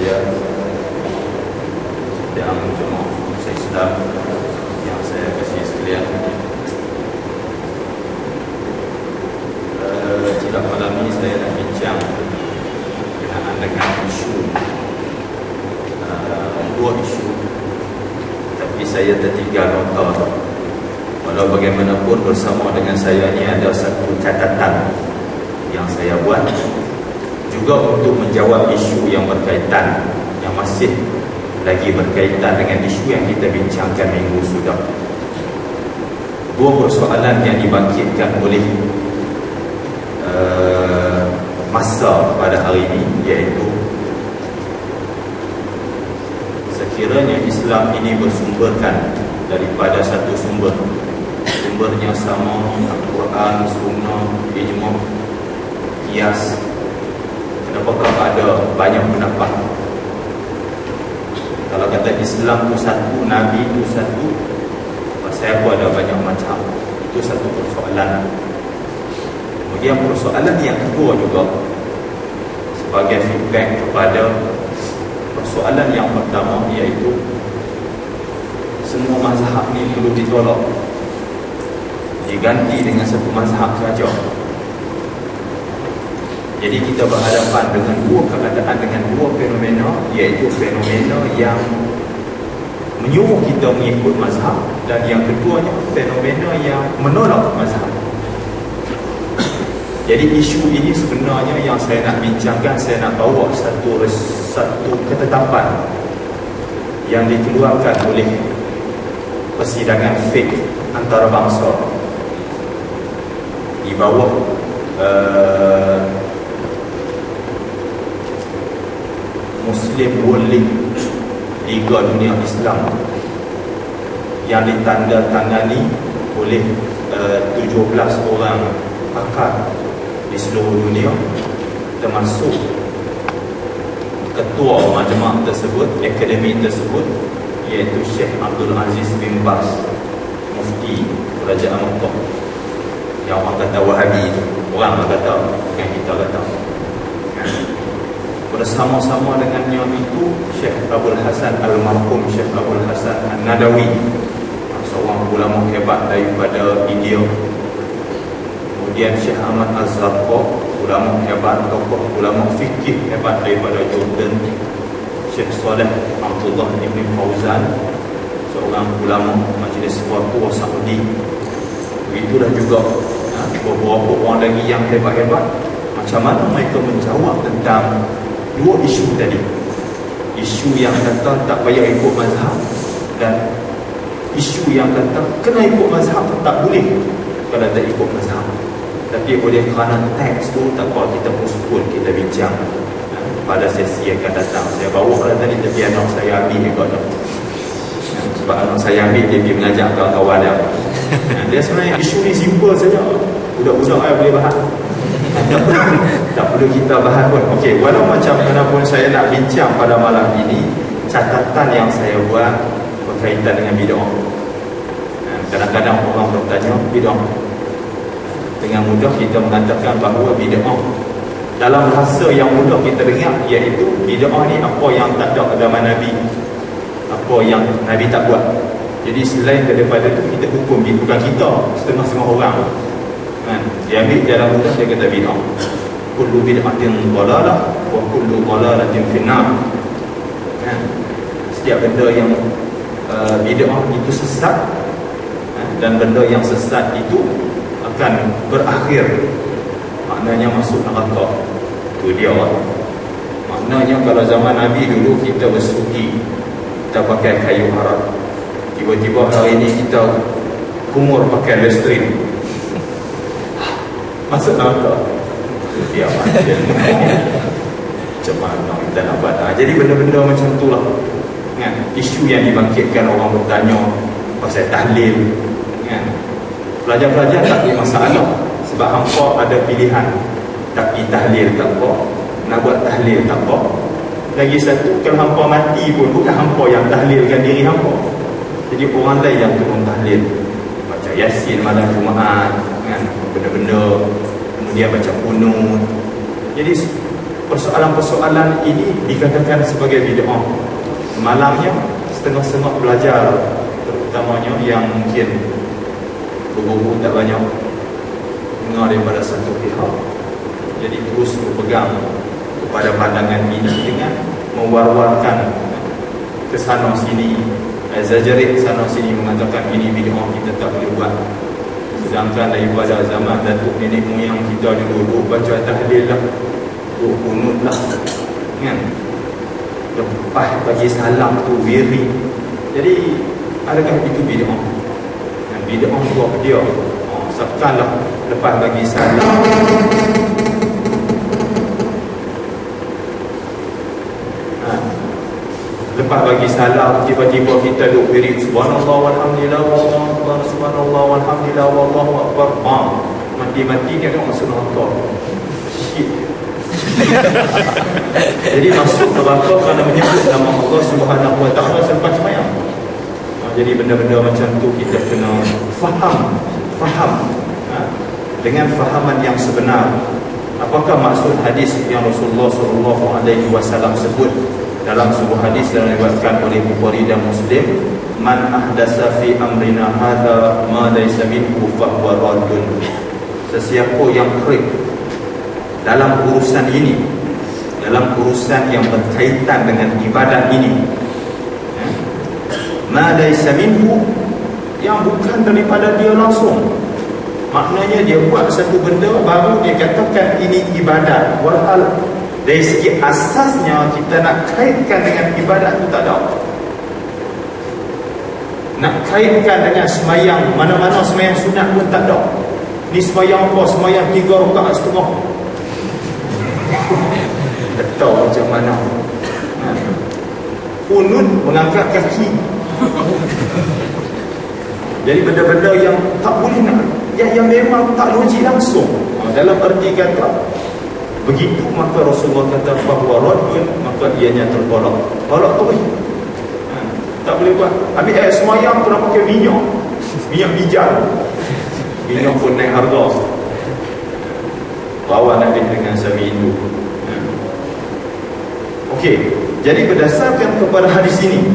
saya dan jemaah saya Islam yang saya kasihi sekalian. Silap malam ini saya nak bincang berkenaan dengan isu dua isu, tapi saya tertinggal nota. Walau bagaimanapun bersama dengan saya ni ada satu catatan yang saya buat juga untuk menjawab isu yang berkaitan, yang masih lagi berkaitan dengan isu yang kita bincangkan minggu sudah. Dua persoalan yang dibangkitkan oleh masa pada hari ini, iaitu sekiranya Islam ini bersumberkan daripada satu sumber, sumbernya sama, Al-Quran, Sunnah, Ijma', Qiyas, kenapakah ada banyak pendapat? Kalau kata Islam tu satu, Nabi tu satu, pasal apa ada banyak macam? Itu satu persoalan. Kemudian persoalan yang kedua juga sebagai feedback kepada persoalan yang pertama, iaitu semua mazhab ni perlu ditolak, diganti dengan satu mazhab saja. Jadi kita berhadapan dengan dua keadaan, dengan dua fenomena, iaitu fenomena yang menyuruh kita mengikut mazhab, dan yang keduanya fenomena yang menolak mazhab. Jadi isu ini sebenarnya yang saya nak bincangkan, saya nak bawa satu ketetapan yang dikeluarkan oleh persidangan fiqh antarabangsa di bawah Muslim World League, Liga Dunia Islam, yang ditandatangani oleh 17 orang pakar di seluruh dunia, termasuk ketua majma' tersebut, akademi tersebut, iaitu Syekh Abdul Aziz bin Baz, Mufti Kerajaan Mekah, yang orang kata Wahabi, orang kata, bukan kita kata. Bersama-sama dengannya itu Syekh Abdul Hasan Almarhum, Syekh Abdul Hasan An-Nadawi, seorang ulama hebat daripada India. Kemudian Syekh Ahmad Az-Zarqa, ulama hebat, tokoh ulama fikih hebat daripada Jordan. Syekh Saleh Abdullah Ibn Fauzan, seorang ulama Majlis Fatwa Saudi. Begitulah juga beberapa orang lagi yang hebat-hebat. Macam mana mereka menjawab tentang dua isu tadi? Isu yang kata tak payah ikut mazhab, dan isu yang kata kena ikut mazhab, tak boleh kalau tak ikut mazhab. Tapi oleh kerana teks tu tak apa, kita postpone, kita bincang pada sesi yang akan datang. Saya bawa pada tadi, tapi anak saya ambil juga dah. Sebab anak saya ambil, dia pergi mengajak kawan-kawan dia. Dia sebenarnya isu ni simple saja, budak-budak saya boleh bahas. Tak perlu kita bahas pun. Okey, walau macam mana pun saya nak bincang pada malam ini, catatan yang saya buat berkaitan dengan bid'ah. Kadang-kadang orang bertanya bid'ah, dengan mudah kita mengatakan bahawa bid'ah dalam bahasa yang mudah kita dengar, iaitu bid'ah ni apa yang tak ada zaman Nabi, apa yang Nabi tak buat. Jadi selain daripada itu, kita hukum, bukan kita, setengah-setengah orang dia ambil jalan mudah, dia kata bid'ah. Kullu bid'atin dhalalah wa kullu dhalalatin finnar. Setiap benda yang bid'ah itu sesat, dan benda yang sesat itu akan berakhir, maknanya masuk neraka. Itu dia. Maknanya kalau zaman Nabi dulu kita bersugi, kita pakai kayu haram, tiba-tiba hari ini kita kumur pakai listrin, masuk neraka. Itu dia. Macam mana kita nak buat? Jadi benda-benda macam itulah kan, isu yang dibangkitkan orang bertanya pasal tahlil kan. Pelajar-pelajar tak ada masalah, sebab hampa ada pilihan, tak pergi tahlil tak apa, nak buat tahlil tak apa. Lagi satu, kalau hampa mati pun bukan hampa yang tahlilkan diri hampa, jadi orang lain yang turun tahlil, baca Yasin malam Jumaat kan, benda-benda, kemudian baca kunut. Jadi persoalan-persoalan ini dikatakan sebagai bid'ah. Malangnya setengah-setengah belajar, terutamanya yang mungkin berguru tak banyak dengar daripada satu pihak, jadi terus berpegang kepada pandangan ini dengan mewar-warkan ke sana sini, exaggerate sana sini, mengatakan ini bid'ah, kita tak boleh buat. Sedangkan daripada zaman datuk nenek moyang kita dulu baca tahlil lah, kunut lah, kan? Lepas bagi salam tu wiri. Jadi adakah itu bid'ah? Bid'ah buat dia sekanlah lepas bagi salam lepas bagi salam tiba-tiba kita duk wirid subhanallah walhamdulillah wallahu akbar, subhanallah walhamdulillah wallahu akbar. Mati-mati dia nak masuk neraka. Shit. Jadi masuk neraka kerana menyebut nama Allah Subhanahu wa taala selepas sembahyang. Jadi benda-benda macam tu kita kena faham dengan fahaman yang sebenar. Apakah maksud hadis yang Rasulullah SAW sebut dalam sebuah hadis yang diriwayatkan oleh Bukhari dan Muslim, man ahdasa fi amrina hadha ma laysa minhu fa huwa raddun. Sesiapa yang kerik dalam urusan ini, dalam urusan yang berkaitan dengan ibadat ini, ma laysa minhu, yang bukan daripada dia langsung, maknanya dia buat satu benda baru dia katakan ini ibadat, walhal dari segi asasnya kita nak kaitkan dengan ibadat tu tak ada. Nak kaitkan dengan semayang, mana-mana semayang sunat pun tak ada. Ni semayang apa? Semayang 3 rakaat setengah. Tak tahu macam mana. Kunut mengangkat kaki. Jadi benda-benda yang tak boleh nak, yang memang tak logik langsung. Dalam erti kata begitu, maka Rasulullah kata fahuwa raddun, maka ianya tertolak. Tolak tu tak boleh buat. Ambil air semayang tu nak pakai minyak bijak. Minyak pun naik harga. Lawan Nabi dengan suami Hindu. Okey, jadi berdasarkan kepada hadis ini,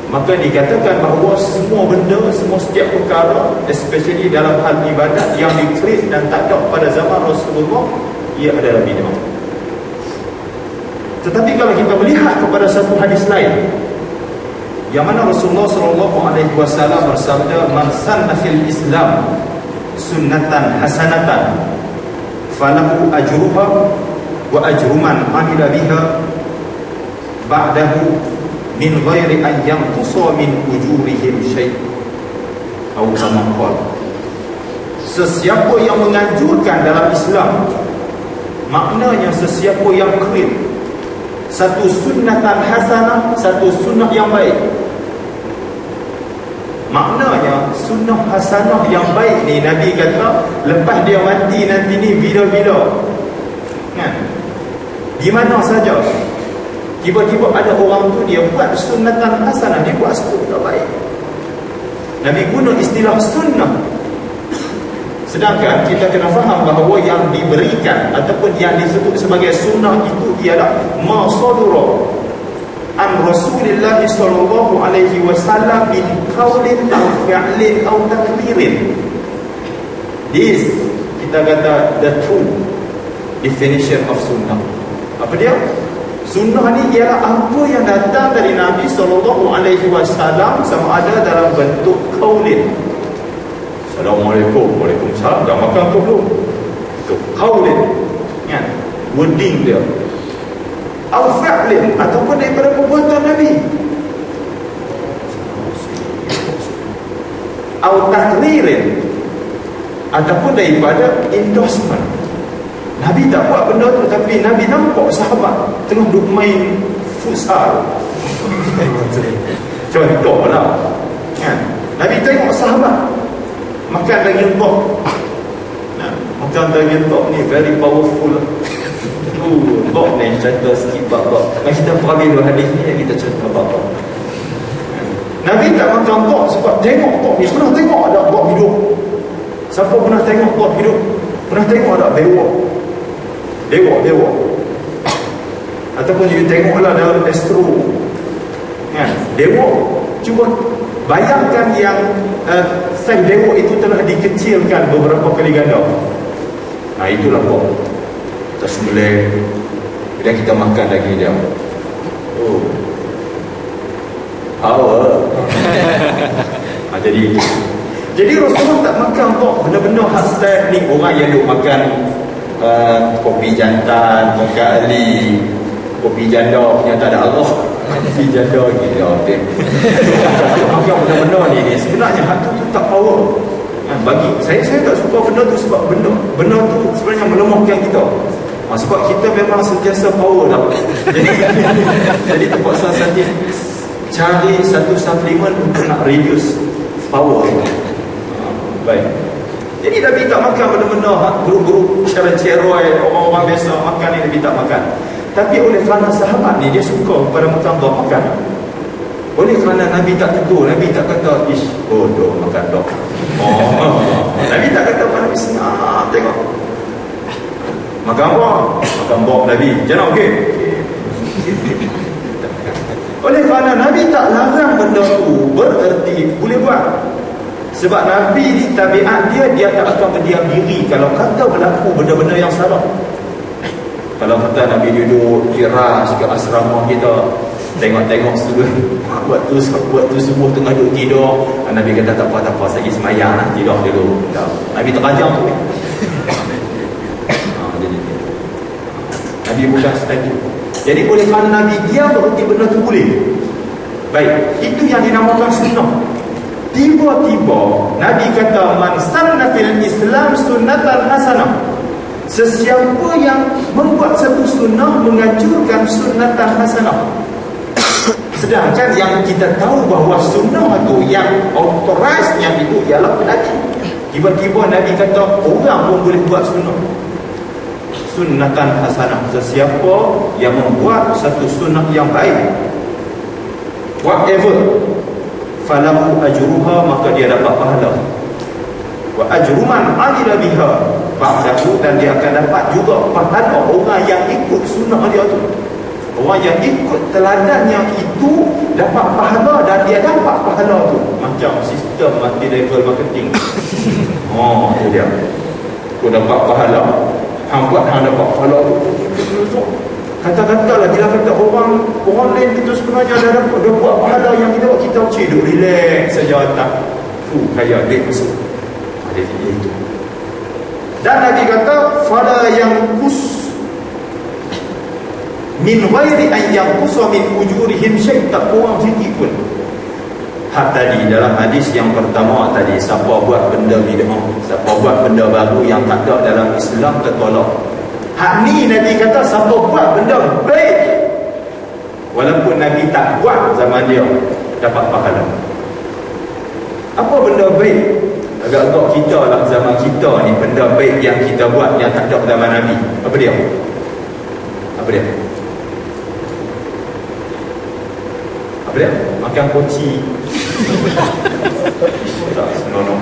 maka dikatakan bahawa semua benda, semua setiap perkara, especially dalam hal ibadat yang dikreat dan tak ada pada zaman Rasulullah, ia adalah bid'ah. Tetapi kalau kita melihat kepada satu hadis lain, yang mana Rasulullah SAW bersabda, man sanna fil Islam sunnatan hasanatan falahu ajruha wa ajru man amila biha ba'dahu min ghairi an yanqusa min ujurihim syai', atau kama qala. Sesiapa yang menganjurkan dalam Islam, maknanya sesiapa yang clear satu sunnatan hasanah, satu sunnah yang baik. Maknanya sunnah hasanah yang baik ni, Nabi kata lepas dia mati nanti ni bila-bila, kan? Di mana saja tiba-tiba ada orang tu dia buat sunnatan hasanah, dia buat satu benda baik. Nabi guna istilah sunnah. Sedangkan kita kena faham bahawa yang diberikan ataupun yang disebut sebagai sunnah itu ialah ma sadura an Rasulillah sallallahu alaihi wasallam min qaulin aw fi'lin aw takririn. This kita kata the true definition of sunnah. Apa dia? Sunnah ni ialah apa yang datang dari Nabi sallallahu alaihi wasallam, sama ada dalam bentuk qaulin, Assalamualaikum, Waalaikumsalam, dah makan ke belum? Itu qaulin, kan? Wording dia. Au fi'lin, ataupun daripada perbuatan Nabi. Au takririn, ataupun daripada endorsement. Nabi tak buat benda tu, tapi Nabi nampak sahabat tengah duk main futsal. Contoh lah, kan? Nabi tengok sahabat makan daging tok. Makan daging tok ni very powerful. Tok ni cerita sikit bab. Kita pergi dua hadis ni, kita cerita bab. Nabi tak makan tok sebab tengok tok ni. Pernah tengok ada tok hidup? Siapa pernah tengok tok hidup? Pernah tengok ada bewok? dewa. Ataupun you tengoklah dalam astro, kan, dewa. Cuba bayangkan yang sel dewa itu telah dikecilkan beberapa kali ganda. Itulah kok kita sembelih, kemudian kita makan daging dia. Power. Jadi Rasulullah tak makan kok benda-benda khas ni. Orang yang duk makan kopi jantan, mocha ali, kopi janda punya tak ada Allah. Kopi janda gila okey. Makan benda-benda ni sebenarnya hak tu tak power. Bagi saya tak suka benda tu sebab benda tu sebenarnya melemahkan kita. Sebab kita memang sentiasa power dah. Jadi terpaksa saja cari satu suplemen untuk nak reduce power. Baik. Jadi Nabi tak makan benda-benda guru-guru ceroi orang-orang biasa makan ni, Nabi tak makan. Tapi oleh kerana sahabat ni dia suka pada makan. Oleh kerana Nabi tak tegur, Nabi tak kata ish bodoh makan dok. Nabi tak kata pada Nabi senang tengok. Makan apa? Makan bok Nabi. Jangan okey. Oleh kerana Nabi tak larang benda tu, bererti boleh buat. Sebab Nabi ni tabiat dia tak akan berdiam diri kalau kata berlaku benda-benda yang salah. Kalau kata Nabi duduk kira ke asrama kita, tengok student waktu subuh tengah duduk tidur, Nabi kata tak apa saya semayang lah, tidur dulu. Nabi terajang tu. Jadi Nabi bukan seperti itu. Jadi boleh kerana Nabi dia berhenti benda tu boleh. Baik, itu yang dinamakan sunnah. Tiba-tiba Nabi kata man sanna fil Islam sunnatan hasanah. Sesiapa yang membuat satu sunnah menganjurkan sunnatan hasanah. Sedangkan yang kita tahu bahawa sunnah tu yang authorized-nya itu ialah Nabi. Tiba-tiba Nabi kata orang pun boleh buat sunnah. Sunnatan hasanah. Sesiapa yang membuat satu sunnah yang baik, whatever, falahu ajruha, maka dia dapat pahala. Wa ajruman amila biha ba'dahu, dan dia akan dapat juga pahala orang yang ikut sunnah dia tu. Orang yang ikut teladan yang itu dapat pahala, dan dia dapat pahala tu macam sistem multi-level marketing. Tu dia. Kau dapat pahala, hang buat hang dapat pahala tu. Kata-katalah bila kata orang lain itu sebenarnya dah buat pahala yang kita duduk relax saja tak. Kaya duit masuk. Ada itu. Dan Nabi kata fala yang kus min ghairi an yanqusa min ujurihim syai', tak kurang sikit pun. Tadi dalam hadis yang pertama tadi, siapa buat benda bid'ah, siapa buat benda baru yang tak ada dalam Islam, tertolak. Hak ni Nabi kata siapa buat benda baik, walaupun Nabi tak buat zaman dia, dapat pahala. Apa benda baik? Agak-agak kita lah zaman kita ni, benda baik yang kita buat yang tak ada zaman Nabi. Apa dia? Makan koci. Tak senonoh.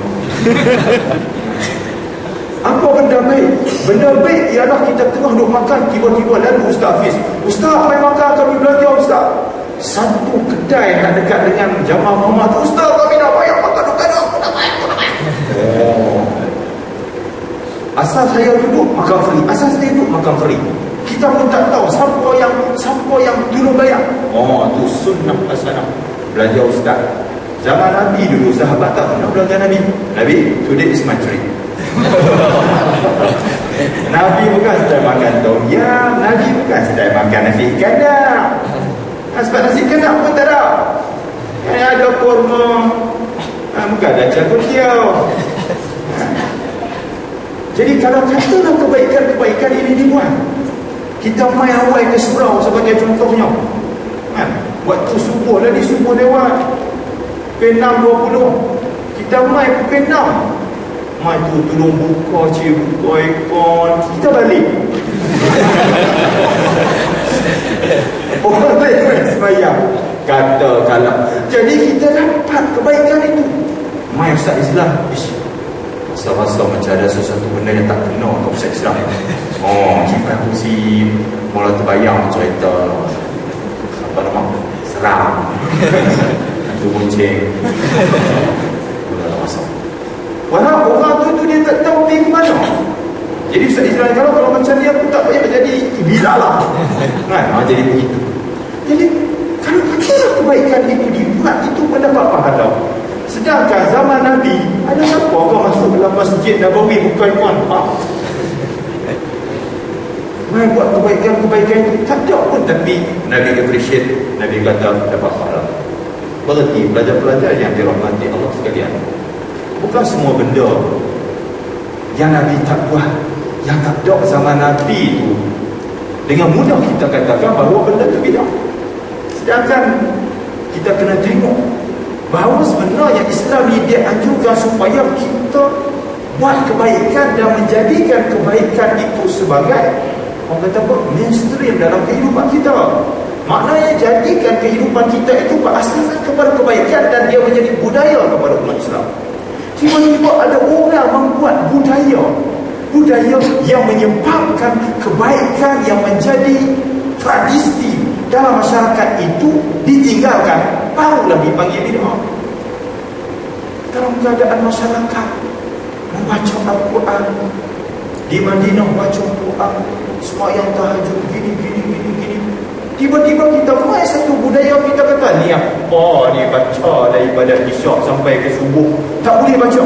Apa benda baik? Benda baik ialah kita tengah duk makan, tiba-tiba lalu Ustaz Hafiz, Ustaz mai makan, kami belajar Ustaz. Satu kedai yang dekat dengan Jamaah Muhammad tu, Ustaz kami nak bayar makan duk-duk. Asal saya duduk makan free, asal saya duduk makan free. Kita pun tak tahu siapa yang dulu bayar. Tu sunnah hasanah. Belajar Ustaz. Zaman Nabi dulu sahabat tak pernah belajar Nabi. Today is my treat. Nabi bukan sedang makan tom yam, Nabi bukan sedang makan nasi kandar. Sebab nasi kandar pun tak ada. Ada kurma, bukan ada campur tiaw. Jadi kalau katalah kebaikan ini dibuat, kita main awal ke seberang sebagai contohnya, waktu subuh lah di subuh lewat P6.20, kita main P6, mai tu tolong buka aircon, kita balik. Orang lain sembahyang, katakanlah. Jadi kita dapat kebaikan itu. Mai Ustaz Islam, rasa-rasa macam ada sesuatu benda yang tak kena kau Islam. Oh, kita kursi mula terbayang cerita apa nama? Seram. Hantu bonceng. Mula rasa. Walau orang tu dia tak tahu pergi ke mana. Jadi Ustaz Izrael kalau macam ni aku tak payah jadi bila lah. Kan? Jadi begitu. Jadi kalau katalah kebaikan itu dibuat, itu mendapat pahala. Sedangkan zaman Nabi, ada siapa kau masuk dalam masjid Nabawi bukan puan pak? Mai buat kebaikan itu tak ada pun, tapi Nabi appreciate, Nabi kata dapat pahala. Berarti pelajar-pelajar yang dirahmati Allah sekalian, bukan semua benda yang Nabi tak buat, yang tak ada zaman Nabi itu dengan mudah kita katakan bahawa benda itu bidah. Sedangkan kita kena tengok bahawa sebenarnya Islam ni dia anjurkan supaya kita buat kebaikan dan menjadikan kebaikan itu sebagai orang kata apa, mainstream dalam kehidupan kita. Maknanya jadikan kehidupan kita itu berasaskan kepada kebaikan dan dia menjadi budaya kepada umat Islam. Tiba-tiba ada orang membuat budaya yang menyebabkan kebaikan yang menjadi tradisi dalam masyarakat itu ditinggalkan, barulah dipanggil bid'ah. Dalam keadaan masyarakat membaca Al-Quran di Madinah, baca Al-Quran, sembahyang tahajud gini, tiba-tiba kita buat satu budaya, kita kata ni apa ni, baca daripada isyak sampai ke subuh tak boleh baca.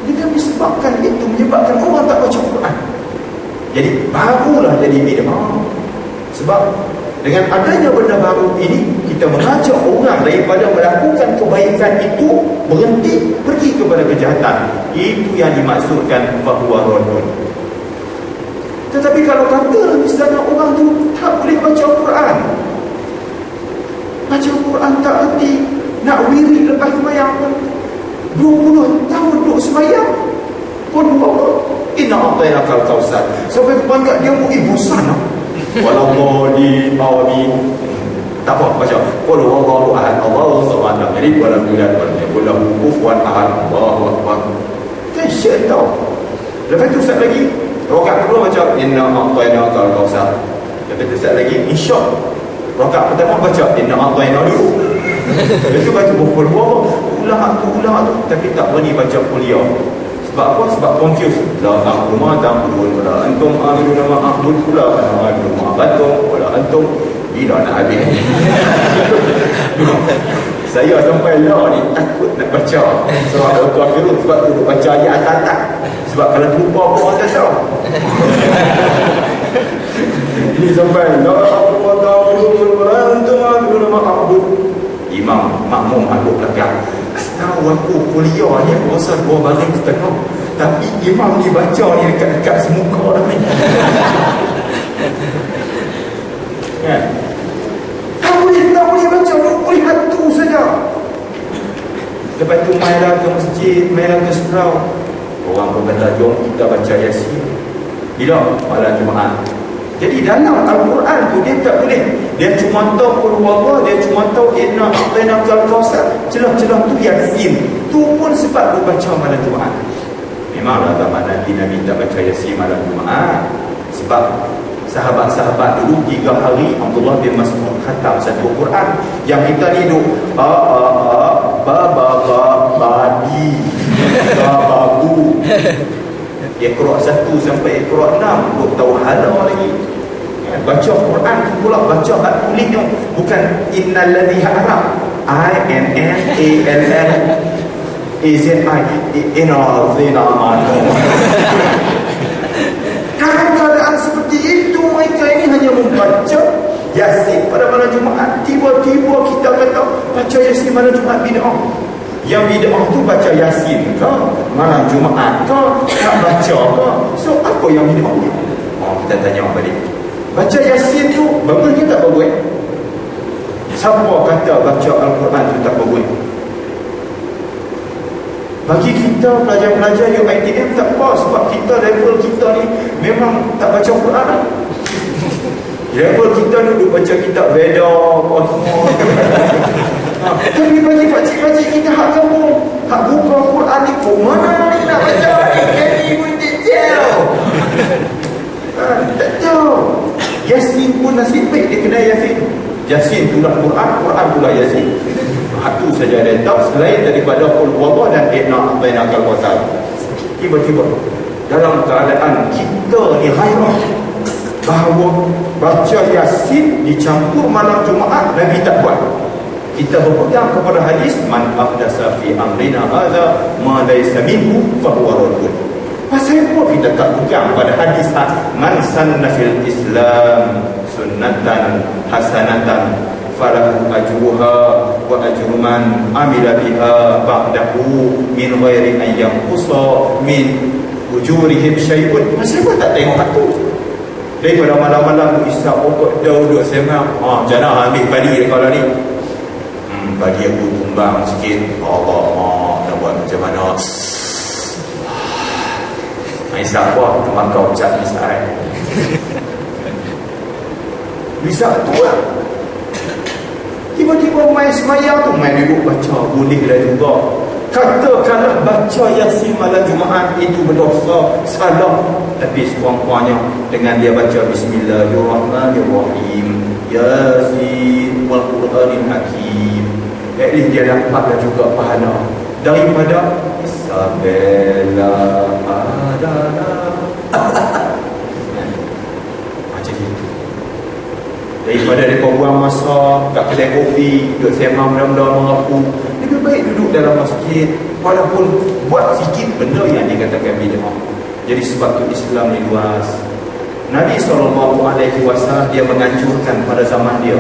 Dengan disebabkan itu menyebabkan orang tak baca Quran, jadi barulah jadi bid'ah. Sebab dengan adanya benda baru ini, kita mengajak orang daripada melakukan kebaikan itu berhenti pergi kepada kejahatan. Itu yang dimaksudkan bahawa rodun. Tetapi kalau kata misalnya orang tu tak boleh baca Al-Quran, baca Al-Quran tak erti, nak wirid lepas sembahyang pun 20 tahun duduk sembahyang pun apa? Inna a'tainakal kautsar. Sampai kebangga dia pun bosan lah. Walau di amin. Tak apa baca. Qul huwallahu ahad, Allahu samad, lam yalid wa lam yulad wa lam yakul lahu kufuwan ahad. Allahu akbar. Tension tau. Lepas tu sat lagi rakaat kedua baca inna a'tainakal kautsar. Lepas tu sat lagi insya. Rakaat pertama baca inna a'tainaka dulu. Lepas tu baca qul huwallahu ulang tu tapi tak berani baca kuliah. Sebab apa? Sebab confused. La ta'budu ma ta'budun wala antum a'buduna ma a'bud pula ana a'budu ma ta'budun wala antum. Bila nak habis. Saya sampai lah ni takut nak baca surah Al-Kafirun, sebab tu baca ayat atas. Sebab kalau lupa pun orang tak tahu. Ini sampai la ta'budu ma ta'budun wala antum a'buduna ma a'bud. Imam makmum aduk belakang. Tahu aku kuliah ni aku rasa 2 baring setengah, tapi imam ni baca ni dekat-dekat semuka dah ni. Kan? Tak boleh baca, boleh hantu saja. Lepas tu mainlah ke masjid, mainlah ke surau. Orang pun kata jom kita baca Yasin. Bila? Malam Jumaat. Jadi dalam Al-Quran tu dia tak boleh. Dia cuma tahu qul huwallahu, dia cuma tahu inna a'tainakal kautsar. Celah-celah tu Yasin. Tu pun sebab dia baca malam Jumaat. Memanglah zaman Nabi tak baca Yasin malam Jumaat. Sebab sahabat-sahabat dulu 3 hari Abdullah bin Mas'ud khatam satu Quran. Yang kita ni duk babi babu. Iqra 1 sampai Iqra 6 duk tahu hala lagi. Baca Quran pula baca hak tulisnya bukan innal ladzi harap INNALL AZI inna manu. Dalam keadaan seperti itu mereka ini hanya membaca Yasin pada malam Jumaat. Tiba-tiba kita kata baca Yasin malam Jumaat bid'ah. Yang bid'ah tu baca Yasin ke malam Jumaat ke tak baca ke. So apa yang bid'ah ni? Kita tanya balik. Baca Yasin tu bagus ke tak bagus? Siapa kata baca Al-Quran tu tak bagus? Bagi kita pelajar-pelajar UiTM tak apa, sebab kita level kita ni memang tak baca Quran lah. Level kita duduk baca kitab Veda apa semua. Tapi bagi pakcik-pakcik kita hak kampung hak buka Quran ni kau mana ni nak baca ni? Kami pun tak tahu. Tak tahu. Yasin pun nasib baik dia kena Yasin. Yasin tulah Quran, Quran tulah Yasin. Itu saja dia tahu selain daripada qul huwallah dan inna bainakal wasal. Tiba-tiba dalam keadaan kita ni ghairah bahawa baca Yasin dicampur malam Jumaat, Nabi tak buat. Kita berpegang kepada hadis man ahdasa fi amrina hadza ma laysa minhu fa huwa raddun. Pasal apa kita tak pegang pada hadis man sanna fil Islam sunnatan hasanatan falahu ajruha wa ajru man amila biha ba'dahu min ghairi an yanqusa min ujurihim syai'un. Pasal apa tak tengok hatu? Daripada malam-malam isyak pokok duduk semang, jangan ambil padi kalau ni. Padi aku tumbang sikit. Allah, nak buat macam mana? Isyak apa? Teman kau ucap isyak. Isyak tu lah. Tiba-tiba main semayang tu, main duduk baca. Bolehlah juga. Katakanlah baca Yasin malam Jumaat itu berdosa, salah. Tapi sekurang-kurangnya dengan dia baca Bismillahirrahmanirrahim, Yasin wal Quranil Hakim, at least dia dapatlah juga pahala daripada Isabella Adana. Macam itu. Daripada mereka buang masa kat kedai kopi, duduk semang benda-benda mengaku, lebih baik duduk dalam masjid walaupun buat sikit benda yang dikatakan bid'ah. Jadi sebab tu Islam ni luas. Nabi SAW dia menganjurkan pada zaman dia.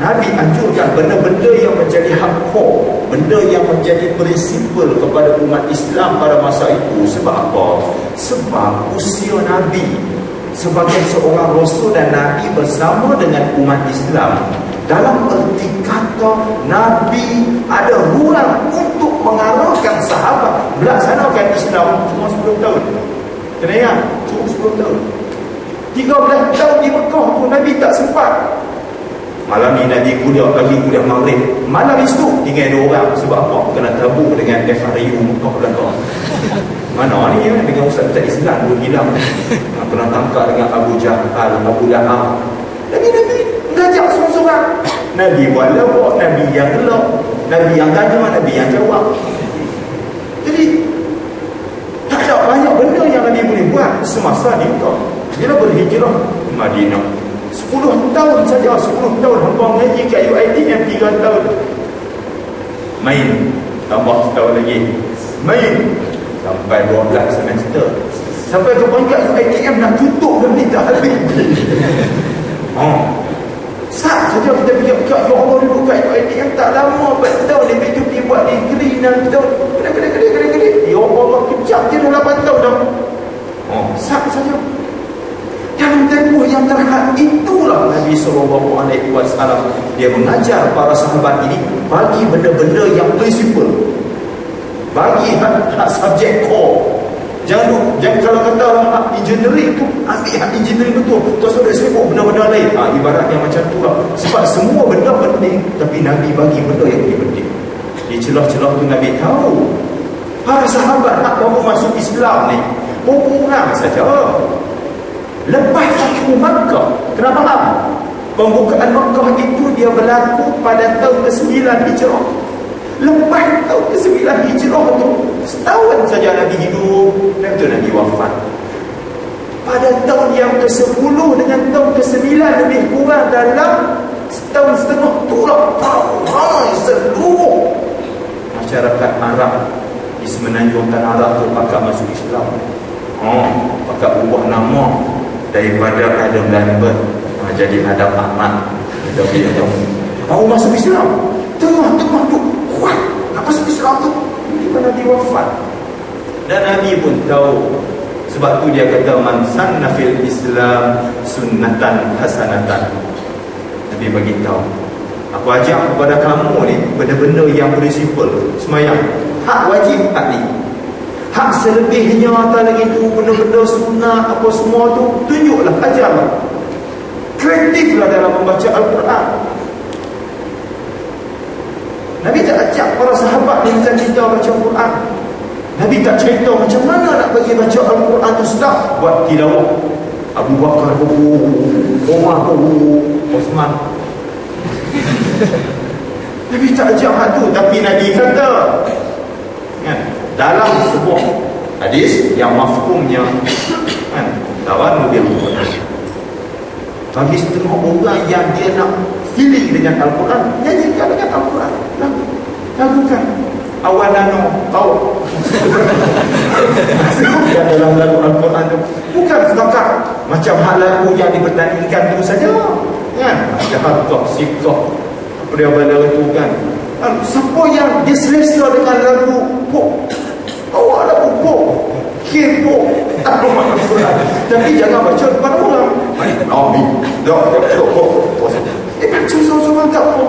Nabi anjurkan benda-benda yang menjadi hak pokok, benda yang menjadi prinsipal kepada umat Islam pada masa itu. Sebab apa? Sebab usia Nabi sebagai seorang Rasul dan Nabi bersama dengan umat Islam, dalam erti kata Nabi ada ruang untuk mengarahkan sahabat melaksanakan Islam cuma 10 tahun. Kena ingat, cuma 10 tahun. 13 tahun di Mekah pun Nabi tak sempat. Malam ni Nabi kuliah, pagi kuliah maghrib, malam esok tinggal 2 orang. Sebab apa? Kena tabur dengan FRU Mekah belakang. Mana ni ya, dengan Ustaz Islam pun hilang. Pernah tangkap dengan Abu Jahal, Abu Lahab. Nabi ngajak seorang-seorang. Nabi buat lawak, Nabi yang gelap, Nabi yang tanya, Nabi yang jawab. Jadi tak ada banyak benda yang Nabi boleh buat semasa di Mekah. Dia berhijrah ke Madinah 10 tahun saja. 10 tahun hampa ngaji kat UiTM 3 tahun. Main tambah setahun lagi, main sampai 12 semester. Sampai ke peringkat UiTM nak tutup dan tidak habis. Saat saja kita fikir-fikir, ya Allah duduk kat UiTM tak lama, 4 tahun dia pergi buat degree 6 tahun. Gede. Ya Allah, kejap je dah 8 tahun dah. Saat saja. Dalam tempoh yang terhad itulah Nabi SAW dia mengajar para sahabat ini bagi benda-benda yang prinsipal, bagi hak subjek core. Jangan kalau kata hak engineering tu, ambil hak engineering betul, terus ada sibuk benda-benda lain. Ibaratnya macam tu lah. Sebab semua benda penting, tapi Nabi bagi benda yang lebih penting. Di celah-celah tu Nabi tahu para sahabat nak baru masuk Islam ni orang saja. Lepas Fathu Makkah, kena faham, pembukaan Makkah itu dia berlaku pada tahun ke-9 Hijrah. Lepas tahun ke-9 Hijrah tu, setahun saja Nabi hidup, dan itu Nabi wafat. Pada tahun yang ke-10 dengan tahun ke-9 lebih kurang dalam setahun setengah tu lah, ramai seluruh masyarakat Arab di semenanjung tanah Arab tu pakat masuk Islam. Pakat ubah nama daripada Adam Lambert jadi Adam Ahmad. Baru masuk Islam, tengah-tengah tu kuat nak masuk Islam tu di mana Nabi wafat. Dan Nabi pun tahu. Sebab tu dia kata man sanna fil Islam sunnatan hasanatan. Nabi bagi tahu, aku ajak kepada kamu ni benda-benda yang prinsipal. Semayang hak wajib, hak ni. Hak selebihnya atas lagi tu benda-benda sunnah apa semua tu, tunjuklah, ajarlah. Kreatiflah dalam membaca Al-Quran. Nabi tak ajak para sahabat ni macam kita baca Quran. Nabi tak cerita macam mana nak bagi baca Al-Quran tu sedap. Buat tilawah Abu Bakar, Umar, Osman. Nabi tak ajak hal tu. Tapi Nabi kata kan, dalam sebuah hadis yang mafhumnya kan, tawarnu bil Quran, bagi setengah orang yang dia nak feeling dengan Al-Quran, nyanyikan dengan Al-Quran, lakukan awalano tahu masukkan dalam lagu Al-Quran tu, bukan setakat macam hal lagu yang dipertandingkan tu saja kan, ada harkah sikah apa dia benda tu kan. Siapa yang diselesa dengan lagu pop, awak lagu pop, K-pop, tak rumah Al-Quran, tapi jangan baca depan orang. Nabi baca seorang-seorang tak apa.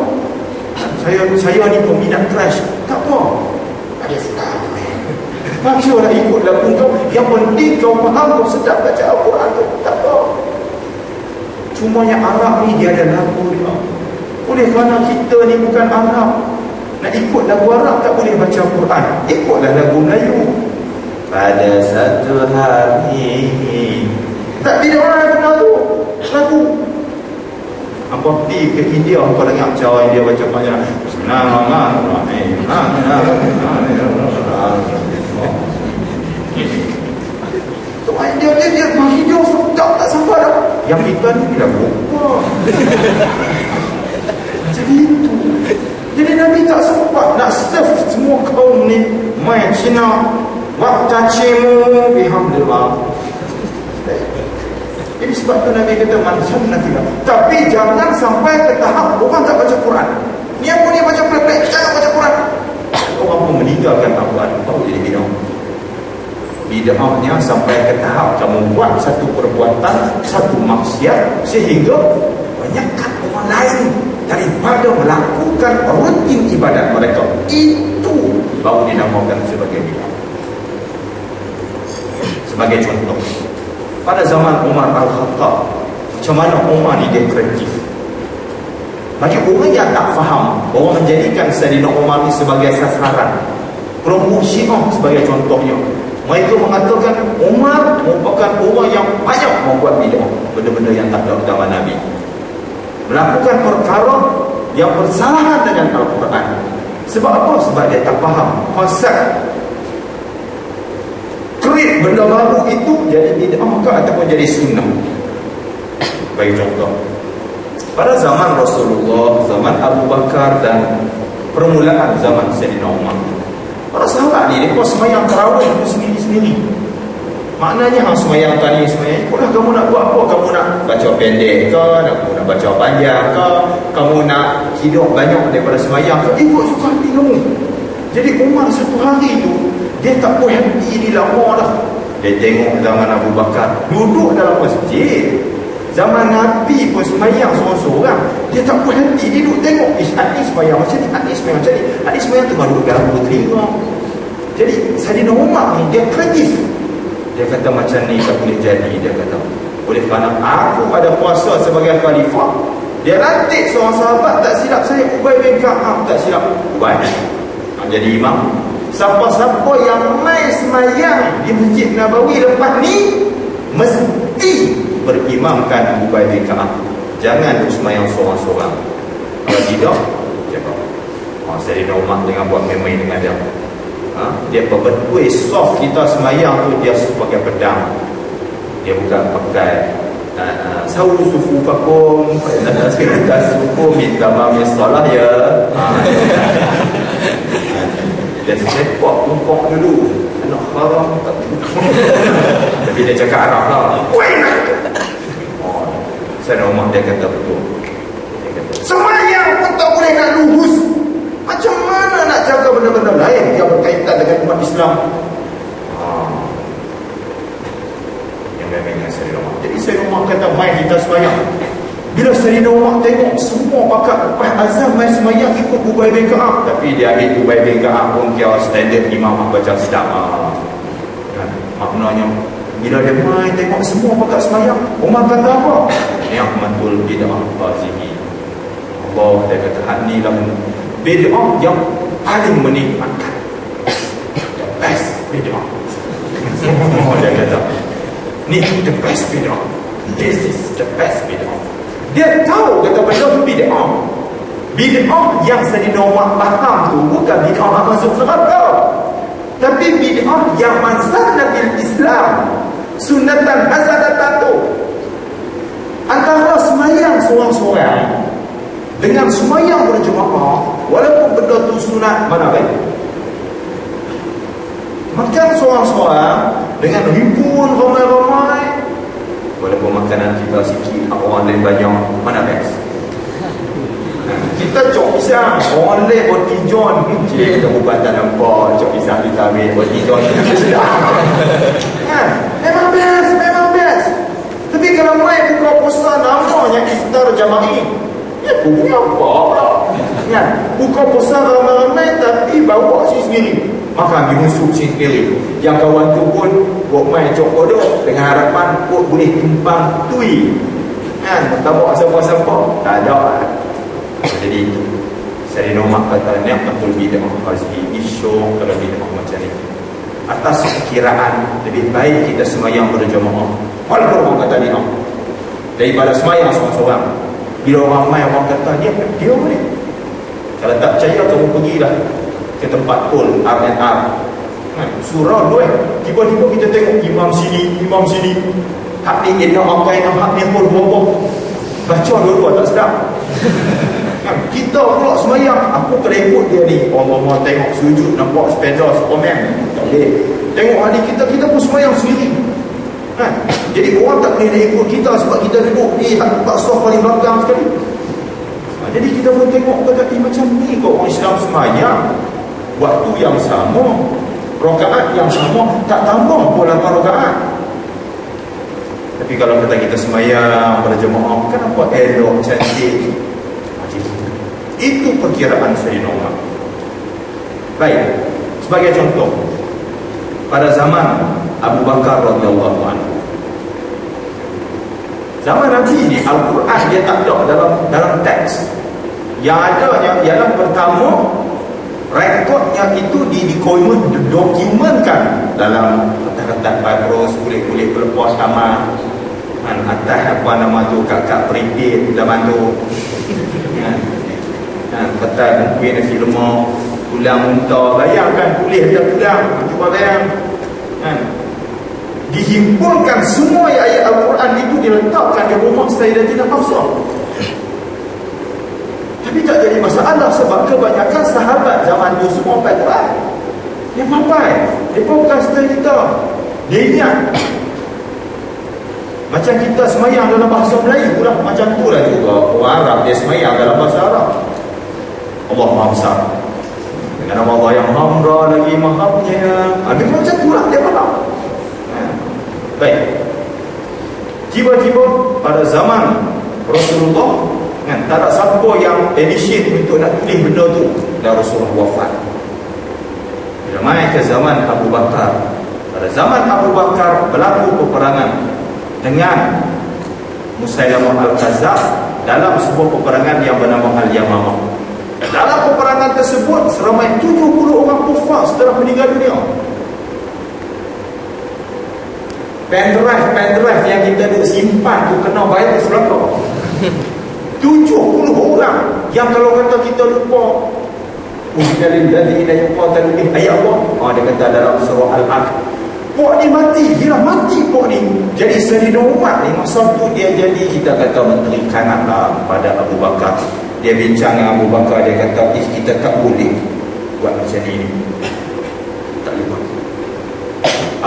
Saya ni peminat crash, tak apa, ada sedap. Baca lah, ikut lagu kau. Yang penting kau faham, kau sedap baca Al-Quran tu, tak apa. Cuma yang Arab ni dia ada lagu dia. Oleh kerana kita ni bukan Arab, nak ikut lagu Arab tak boleh baca Al-Quran. Ikutlah lagu Melayu. Pada satu hari, tak bila orang lagu apa pergi ke India, apa dengar cara India baca banyak Bismillahirrahmanirrahim. Dia bagi dia sedap tak sampai dah. Yang kita ni bila lupa. Jadi itu. Jadi Nabi tak sempat nak serve semua kaum ni main Cina waqtacimu bihamdillah. Jadi sebab tu Nabi kata man sunnah fillah. Tapi jangan sampai ke tahap orang tak baca Quran. Ni apa ni baca pelik-pelik, jangan baca Quran. Orang pun meninggalkan Al-Quran, tahu jadi bid'ah. Bid'ahnya sampai ke tahap kamu buat satu perbuatan, satu maksiat sehingga banyakkan orang lain daripada melakukan rutin ibadat mereka. Itu baru dinamakan sebagai bid'ah. Sebagai contoh, pada zaman Umar Al-Khattab, macam mana Umar ni dia kreatif. Bagi orang yang tak faham, orang menjadikan Sayyidina Umar ni sebagai sasaran. Kelompok Syiah sebagai contohnya, mereka mengatakan Umar merupakan orang yang banyak membuat bid'ah, benda-benda yang tak ada zaman Nabi, melakukan perkara yang bersalahan dengan Al-Quran. Sebab apa? Sebab dia tak faham konsep create benda baru itu jadi bid'ah ke ataupun jadi sunnah. Bagi contoh, pada zaman Rasulullah, zaman Abu Bakar dan permulaan zaman Sayyidina Umar, para sahabat ni mereka semayang tarawih itu sendiri-sendiri. Maknanya semayang tadi, semayang ikutlah kamu nak buat apa. Kamu nak baca pendek ke, nak baca panjang ke, kamu nak hidup banyak daripada semayang ke, ikut suka hati kamu. Jadi Umar satu hari tu dia tak boleh henti di lama dah. Dia tengok zaman Abu Bakar duduk dalam masjid, zaman Nabi pun semayang seorang-seorang, dia tak boleh henti. Dia duduk tengok, hadis semayang macam ni, hadis semayang macam ni, hadis semayang tu baru duduk dalam telinga. Jadi Sayyidina Umar ni dia kreatif. Dia kata macam ni tak boleh jadi. Dia kata oleh kerana aku ada kuasa sebagai khalifah, dia lantik seorang sahabat, tak silap saya Ubay bin Ka'ab, tak silap Ubay jadi imam. Siapa-siapa yang main semayang di Masjid Nabawi lepas ni mesti berimamkan Ubay bin Ka'ab. Jangan duduk semayang seorang-seorang. Kalau tidak, cakap Sayyidina Umar dengan buat main-main dengan dia. Dia betul soft kita semayang tu, dia pakai pedang. Dia bukan pakai sawu sufu pakum, kita sufu minta mami salah ya. Dia sepak tumpuk dulu, anak haram tak. Tapi dia cakap Arab lah. Sayyidina Umar dia kata betul. Dia kata semayang pun tak boleh nak lurus. Macam mana nak jaga benda-benda lain yang berkaitan dengan umat Islam? Yang memang dengan Sayyidina Umar. Jadi Sayyidina Umar kata main kita semayang. Bila Sayyidina Umar tengok semua pakat lepas azam main semayang ikut Ubay bin Ka'ab, tapi dia ambil Ubay bin Ka'ab pun kira standard imam baca sedap. Maknanya bila dia main tengok semua pakat semayang, Umar kata apa? Ni'matul bid'ah hazihi. Allah dia kata hanilah bid'ah yang paling menikmatkan. The best bid'ah. Dia kata, ni the best bid'ah. This is the best bid'ah. Dia tahu kata benda tu bid'ah. Bid'ah yang Sayyidina Umar faham tu bukan bid'ah masuk neraka, tapi bid'ah yang mansanna fil Islam sunnatan hasanatan tu. Antara semayang seorang-seorang dengan semayang berjemaah, walaupun benda tu sunat, mana baik? Makan seorang-seorang dengan ribuan ramai-ramai, walaupun makanan kita sikit, orang lain banyak, mana best? Kita cok pisang, orang lain roti john, cik kita buat tak nampak, cok pisang kita ambil roti john, memang best, memang best. Tapi kalau main buka puasa namanya iftar jama'i, ya punya apa pula? Kan? Buka puasa ramai-ramai tapi bawa si sendiri, makan di musuh si sendiri. Yang kawan tu pun buat main cok kodok dengan harapan buat boleh tumpang tui. Kan? Tak bawa siapa-siapa, tak ada. Jadi Sayyidina Umar kata ni'matul bid'ah hazihi, isyok kalau bid'ah macam ni. Atas kiraan lebih baik kita semayang berjemaah, walaupun orang kata ni'mah, daripada semayang seorang-seorang. Bila orang ramai orang kata dia boleh. Kalau tak percaya kamu pergilah ke tempat pool R&R, surau tu tiba-tiba kita tengok imam sini hak ni enak apa yang hak ni pun boboh baca dua-dua tak sedap. Kita pula semayang, aku kena ikut dia ni, orang-orang tengok sujud nampak sepeda Superman, tak boleh. Tengok adik kita pun semayang sendiri. Jadi orang tak boleh nak ikut kita sebab kita duduk di tak soft paling belakang sekali. Jadi kita pun tengok kata macam ni kok orang Islam semayang, waktu yang sama, rakaat yang sama, tak tambah pun 8 rakaat. Tapi kalau kata kita semayang berjemaah, kenapa elok, cantik? Itu perkiraan Sayyidina Umar. Baik, sebagai contoh, pada zaman Abu Bakar radhiyallahu anhu, zaman Nabi ni Al-Quran dia tak ada dalam teks. Yang adanya ialah pertama, rekodnya itu dokumenkan dalam kertas papyrus, kulit-kulit pelepas amal, atas apa nama tu, kad perintit zaman tu, kata mungkin filma tulang muntah, bayangkan tulis dan tulang, cuba bayang dihimpunkan semua ayat Al-Quran itu diletakkan di rumah Sayyidatina Hafsah. Tapi tak jadi masalah sebab kebanyakan sahabat zaman itu semua hafal Quran. Dia mampai, dia bukan style kita, dia ingat. Macam kita semayang dalam bahasa Melayu lah, macam tu lah juga orang Arab dia semayang dalam bahasa Arab. Allah Maha Besar, dengan nama Allah yang Maha lagi Mahamnya. Habis macam tu lah dia faham. Baik, tiba-tiba pada zaman Rasulullah tak ada siapa yang initiate untuk nak tulis benda tu, dan Rasulullah wafat. Bila mai ke zaman Abu Bakar, pada zaman Abu Bakar berlaku peperangan dengan Musailamah Al-Kazzab dalam sebuah peperangan yang bernama Al-Yamamah. Dalam peperangan tersebut seramai 70 orang kufar setelah meninggal dunia. Pendrive yang kita duk simpan tu kena bayar selaka. 70 orang yang kalau kata kita lupa Ujidalim dari ina yuqa talubih ayat Allah, dia kata dalam surah Al-Haq, pok ni mati, gila mati pok ni. Jadi Sayyidina Umar ni masa tu dia jadi, kita kata menteri kanan lah pada Abu Bakar. Dia bincang dengan Abu Bakar, dia kata kita tak boleh buat macam ni, tak boleh buat.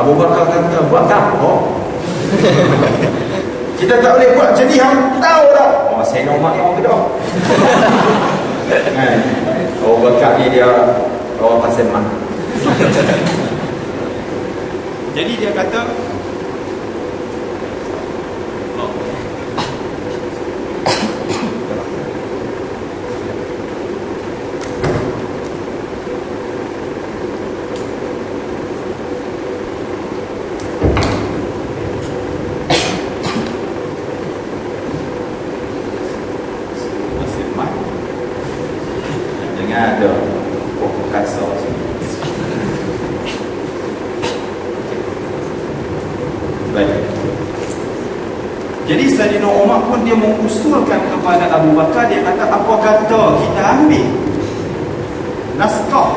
Abu Bakar kata buat apa? Kita tak boleh buat macam ni, hang tahu tak? Sayyidina Umar ni orang Kedah. Abu Bakar ni dia orang pasal mak. Jadi dia kata dengan dia mengusulkan kepada Abu Bakar, dia kata apa kata kita ambil naskah,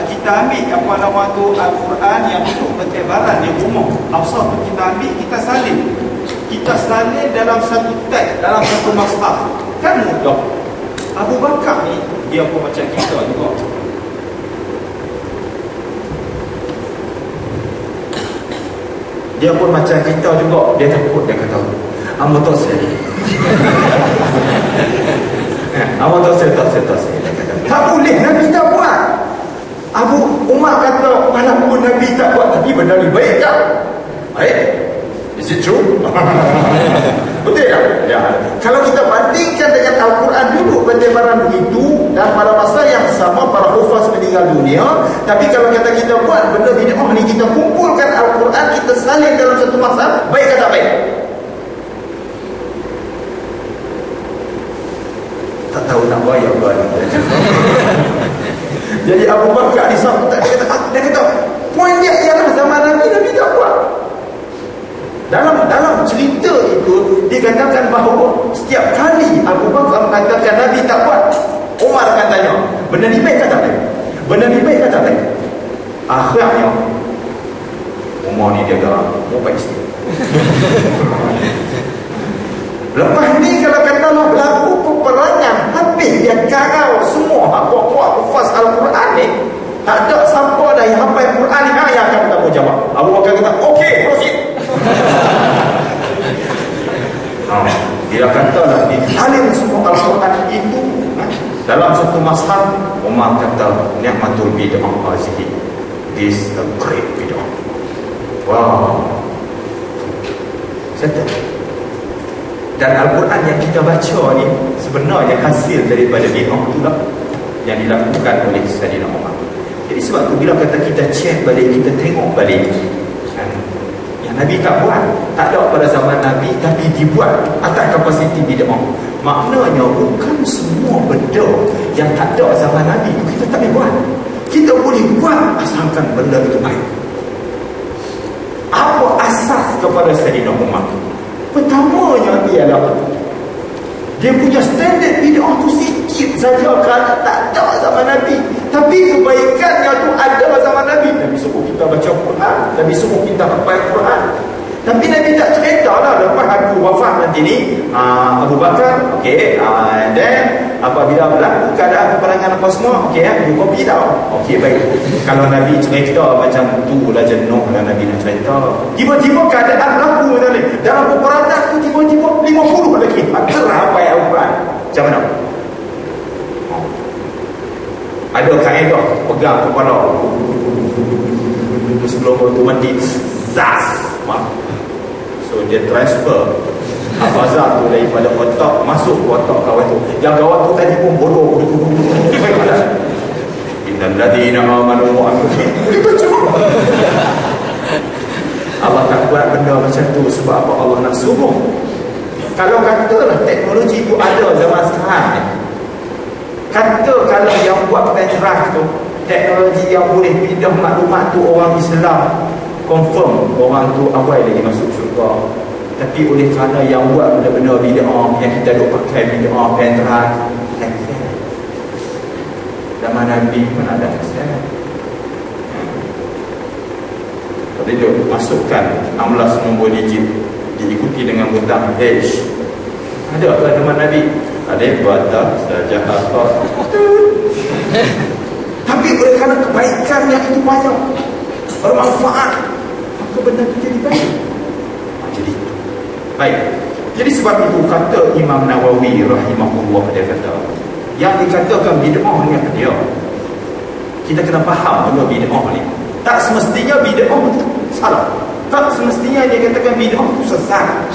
kita ambil apa nama tu Al-Quran yang untuk bertebaran di rumah Hafsah tu, kita ambil, kita salin dalam satu teks, dalam satu mushaf, kan mudah. Abu Bakar ni dia pun macam kita juga. Dia pun macam kita juga. Dia takut, dia kata amu tak saya amu tak saya tak boleh, Nabi tak buat. Abu Umar kata walaupun Nabi tak buat, tapi benda ni baik tak? Baik. Is it true? Betul tak? Ya. Kalau kita bandingkan dengan Al-Quran dulu bertebaran begitu, dan pada masa yang sama para hufaz meninggal dunia, tapi kalau kata kita buat benda bid'ah ni, kita kumpulkan Al-Quran, kita salin dalam satu masa, baik atau tak baik? Tak tahu nak bayar apa. Jadi Abu Bakar dia kata poin dia ialah zaman Nabi tak buat. Dalam cerita itu dikatakan bahawa setiap kali Abu Bakar mengatakan Nabi tak buat, Umar akan tanya, benda ni baik ke tak baik? Benda ni baik ke tak baik? Akhirnya Umar ni dia gerak, mau baik sikit. Lepas ni kalau katalah berlaku peperangan, habis dia karau semua apa-apa hufaz Al-Quran ni, tak ada siapa dah yang hafal Quran ni yang akan bertanggungjawab. Abu Bakar kata, okey, proceed. Dia katalah disalin semua Al-Quran itu dalam satu mushaf. Umar kata, ni'matul bid'ah hazihi, this a great bid'ah. Wow, settle. Dan Al-Quran yang kita baca ni sebenarnya hasil daripada bid'ah itulah yang dilakukan oleh Sayyidina Umar. Jadi sebab tu bila kata kita check balik, kita tengok balik, yang Nabi tak buat, tak ada pada zaman Nabi, tapi dibuat atas kapasiti bid'ah. Maknanya bukan semua benda yang tak ada zaman Nabi itu kita tak boleh buat. Kita boleh buat asalkan benda itu baik. Apa asas kepada Sayyidina Umar? Pertamanya ialah dia punya standard bid'ah tu sikit saja kalau tak ada zaman Nabi, tapi kebaikannya tu ada zaman Nabi. Nabi suruh kita baca Quran, Nabi suruh kita hafal Quran, tapi Nabi tak cerita lah lepas aku wafat nanti ni Abu Bakar, okey, dan apabila berlaku keadaan peperangan apa semua, okey, you copy tau. Okey, baik. Kalau Nabi cerita macam tu lah, jenuh lah Nabi nak cerita. Tiba-tiba keadaan berlaku ni, dalam peperangan tu tiba-tiba 50 lagi apa yang Al-Quran. Macam mana? Ada kaedah pegang kepala sebelum tu mati zas. So dia transfer hafazah tu daripada otak masuk ke otak kawan tu. Yang kawan tu tadi pun bodoh. Innal ladina amanu wa amilus Allah tak buat benda macam tu sebab apa? Allah nak suruh. Kalau katalah teknologi tu ada zaman sekarang ni, kata kalau yang buat pen drive tu teknologi yang boleh pindah maklumat tu orang Islam, confirm orang tu awal lagi masuk syurga. Tapi oleh kerana yang buat benda-benda bid'ah, yang kita duk pakai bid'ah pen drive, zaman Nabi pun ada akses. Jadi dia masukkan 16 nombor digit diikuti dengan butang H. Ada ke zaman Nabi? Alif, Bata, Sajah, Apa. Tapi oleh kerana kebaikan yang itu banyak, bermanfaat, maka benda itu jadi baik. Jadi baik. Jadi sebab itu kata Imam Nawawi rahimahullah, dia kata yang dikatakan bid'ah ni apa dia? Kita kena faham benda bid'ah ni. Tak semestinya bid'ah itu salah. Tak semestinya dia katakan bid'ah itu sesat.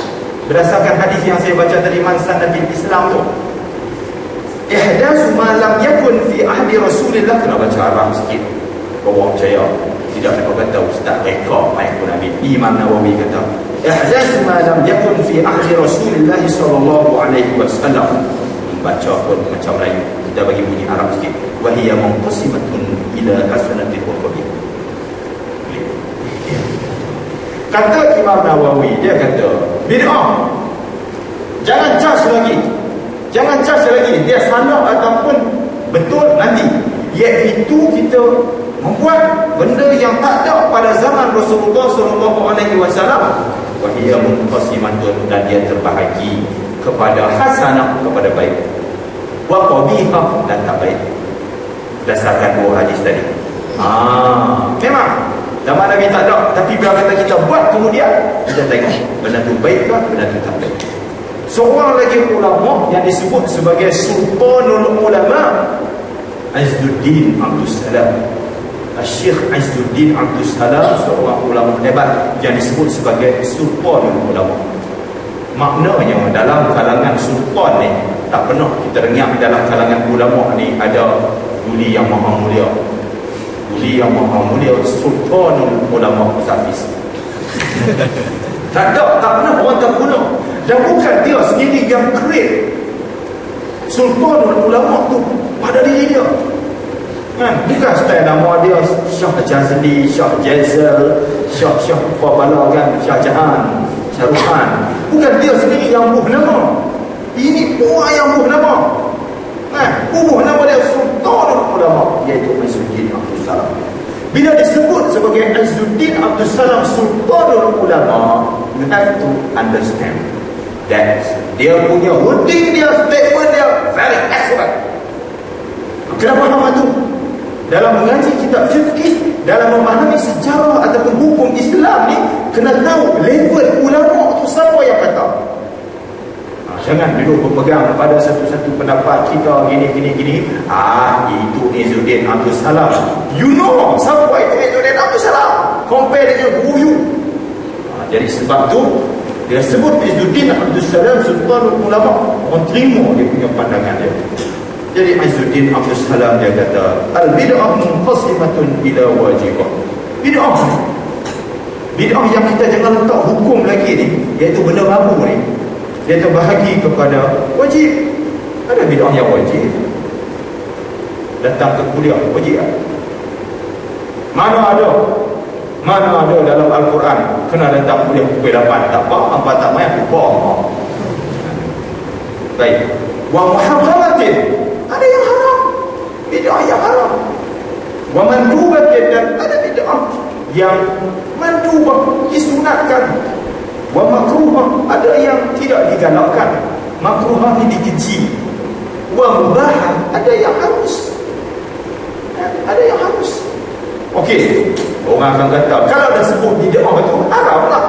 Berdasarkan hadis yang saya baca dari man sanna fil Islam tu, ihdatsu ma lam yakun fi ahdi Rasulillah. Kena baca Arab sikit bawa percaya. Tidak ada kata ustaz reka mai pun Nabi. Imam Nawawi kata ihdatsu ma lam yakun fi ahdi Rasulillah sallallahu alaihi wasallam. Baca pun macam Melayu, kita bagi bunyi Arab sikit. Wa hiya munqasimatun ila hasanatil qulub. Kata Imam Nawawi, dia kata bid'ah Jangan judge lagi. Jangan judge lagi dia salah ataupun betul nanti. Iaitu kita membuat benda yang tak ada pada zaman Rasulullah SAW. Wahia munqasimatun, dan dia terbahagi kepada hasanah, kepada baik, wa qabihah, dan tak baik, berdasarkan dua hadis tadi. Memang zaman Nabi tak ada, tapi bila kata kita buat kemudian kita tengok benda tu baik ke, benda tu tak baik. Seorang lagi ulama yang disebut sebagai Sultanul Ulama, Izzuddin Abdul Salam. Syekh Izzuddin Abdul Salam, seorang ulama hebat yang disebut sebagai Sultanul Ulama. Maknanya dalam kalangan sultan ni, tak pernah kita dengar dalam kalangan ulama ni ada duli yang maha mulia. Duli yang maha mulia Sultanul Ulama Hafiz. Tak pernah orang tak guna. Dan bukan dia sendiri yang create Sultanul Ulama tu pada diri dia. Bukan supaya nama dia Syah Jazli, Syah Jazal, Syah Babala kan, Syah Jahan, Syah Ruhan. Bukan dia sendiri yang buh nama. Ini orang yang buh nama. Buh nama dia Sultanul Ulama, iaitu Izzuddin Abdul Salam. Bila disebut sebagai Izzuddin Abdul Salam Sultanul Ulama, you have to understand that dia punya wording dia, statement dia very excellent. Kenapa nama tu? Dalam mengaji kitab fikih, dalam memahami sejarah ataupun hukum Islam ni, kena tahu level ulama tu siapa yang kata. Jangan dulu berpegang pada satu-satu pendapat kita gini. Itu Izzuddin Abdul Salam. You know siapa itu Izzuddin Abdul Salam? Compare dengan guru you. Jadi sebab tu dia sebut Izzuddin Abdul Salam Sultanul Ulama, orang terima dia punya pandangan dia. Jadi Izzuddin Abdul Salam dia kata, al-bid'ah munqasimatun ila wajibah. Bid'ah yang kita jangan letak hukum lagi ni, iaitu benda baru ni, dia terbahagi kepada wajib. Ada bid'ah yang wajib. Datang ke kuliah wajib tak? Mana ada dalam Al-Quran kena datang kuliah pukul 8. Tak apa, hampa tak main lupa. Baik. Wa muharramatin, ada yang haram, bid'ah yang haram. Wa mandubatin, dan ada bid'ah yang mandubah, disunatkan. Wa makruhah, ada yang tidak digalakkan, makruhah ini dikeji. Wa mubah, ada yang harus. Okey, orang akan kata kalau dah sebut bid'ah itu haram lah.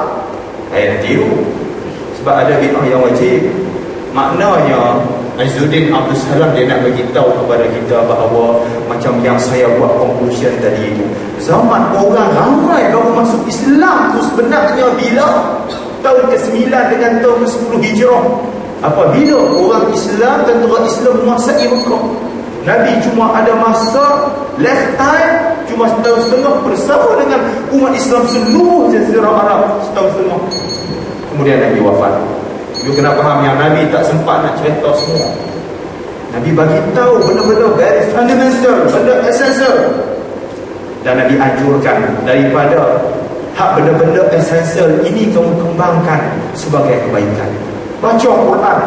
Nanti sebab ada bid'ah yang wajib. Maknanya Izzuddin Abdul Salam dia nak bagi tahu kepada kita bahawa macam yang saya buat conclusion tadi itu, zaman orang ramai baru masuk Islam tu sebenarnya bila tahun ke-9 dengan tahun ke-10 Hijrah. Apabila orang Islam, tentera Islam menguasai Mekah, Nabi cuma ada masa left time cuma setahun setengah bersama dengan umat Islam seluruh Jazirah Arab, setahun setengah. Kemudian Nabi wafat. You kena faham yang Nabi tak sempat nak cerita semua. Nabi bagi tahu benda-benda very fundamental, benda essential. Dan Nabi anjurkan daripada hak benda-benda essential ini kamu kembangkan sebagai kebaikan. Baca Quran.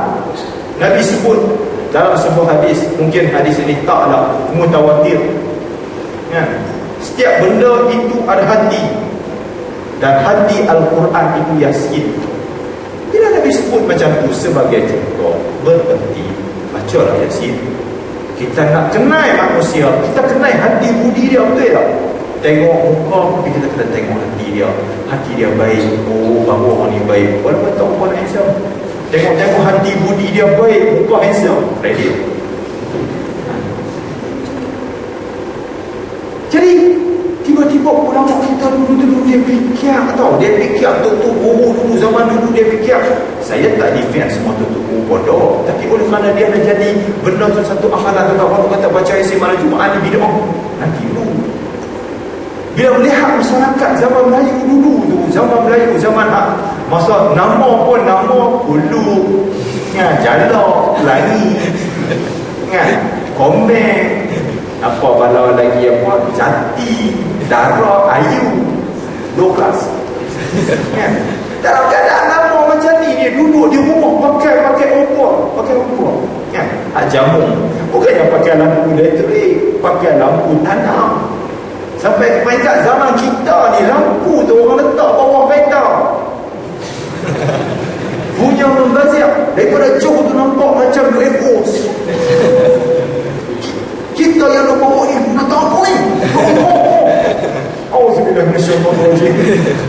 Nabi sebut dalam sebuah hadis, mungkin hadis ini taklah mutawatir. Setiap benda itu ada hati, dan hati Al-Quran itu Yasin. Bila Nabi sebut macam tu sebagai contoh, berhenti bacalah Yasin. Kita nak kenal manusia, kita kenal hati budi dia, betul tak? Tengok muka, tapi kita kena tengok hati dia. Hati dia baik, bahawa orang ni baik, walaupun tak orang handsome. Tengok hati budi dia baik, muka handsome, ready. Jadi tiba-tiba ulama kita dulu dia fikir, atau dia fikir tutup guru dulu, zaman dulu dia fikir. Saya tak defend semua tutup guru bodoh, tapi oleh kerana dia nak jadi benda tu satu amalan tu, orang kata baca Yasin malam Jumaat ni bid'ah. Nanti dulu bila melihat masyarakat zaman Melayu dulu tu, zaman Melayu, zaman masa nama pun nama Hulu, Jalak, Pelangi, Komeng, apa bala lagi apa, Jati, Dara, Ayu, 12. Dalam keadaan nama macam ni dia ni duduk di rumah pakai opor kan, jamu. Bukannya pakai lampu elektrik, pakai lampu tanam. Sampai ke peringkat zaman kita ni, lampu tu orang letak bawah kereta. Punya membazir. Daripada jauh tu nampak macam UFO. Kita yang nak bawa ni, nak tahu apa ni? Auzubillah minasyaitanir rajim.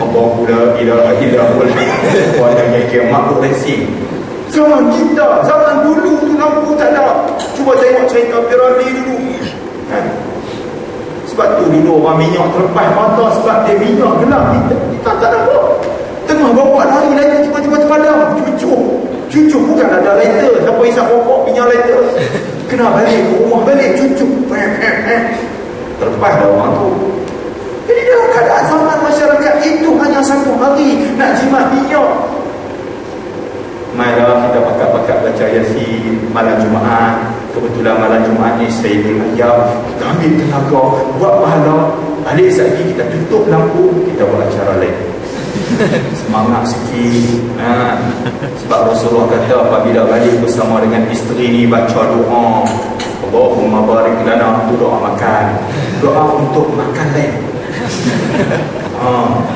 Allahu la ilaha illa huwal hayyul qayyum. Yang kiamat berresi. Zaman kita, zaman dulu tu lampu tak ada. Cuba tengok cerita Pirali dulu. Kan? Sebab tu dulu orang minyak terlepas mata sebab dia minyak gelap. Kita tak ada apa. Tengah bawa lari lagi tiba-tiba terpadam. Cucuk bukan ada lighter. Siapa isap rokok minyak lighter. Kena balik ke rumah, balik cucuk. Terlepas dah orang tu. Jadi dalam keadaan zaman masyarakat itu hanya satu hari nak jimat minyak. Marilah kita pakat-pakat baca Yasin malam Jumaat. Kebetulan malam Jumaat ni Sayyidul Ayyam. Kita ambil tenaga, buat pahala. Balik sekali kita tutup lampu, kita buat acara lain. Semangat sikit. Sebab Rasulullah kata apabila balik bersama dengan isteri ni baca doa, Allahumma barik lana, itu doa makan. Doa untuk makan lain.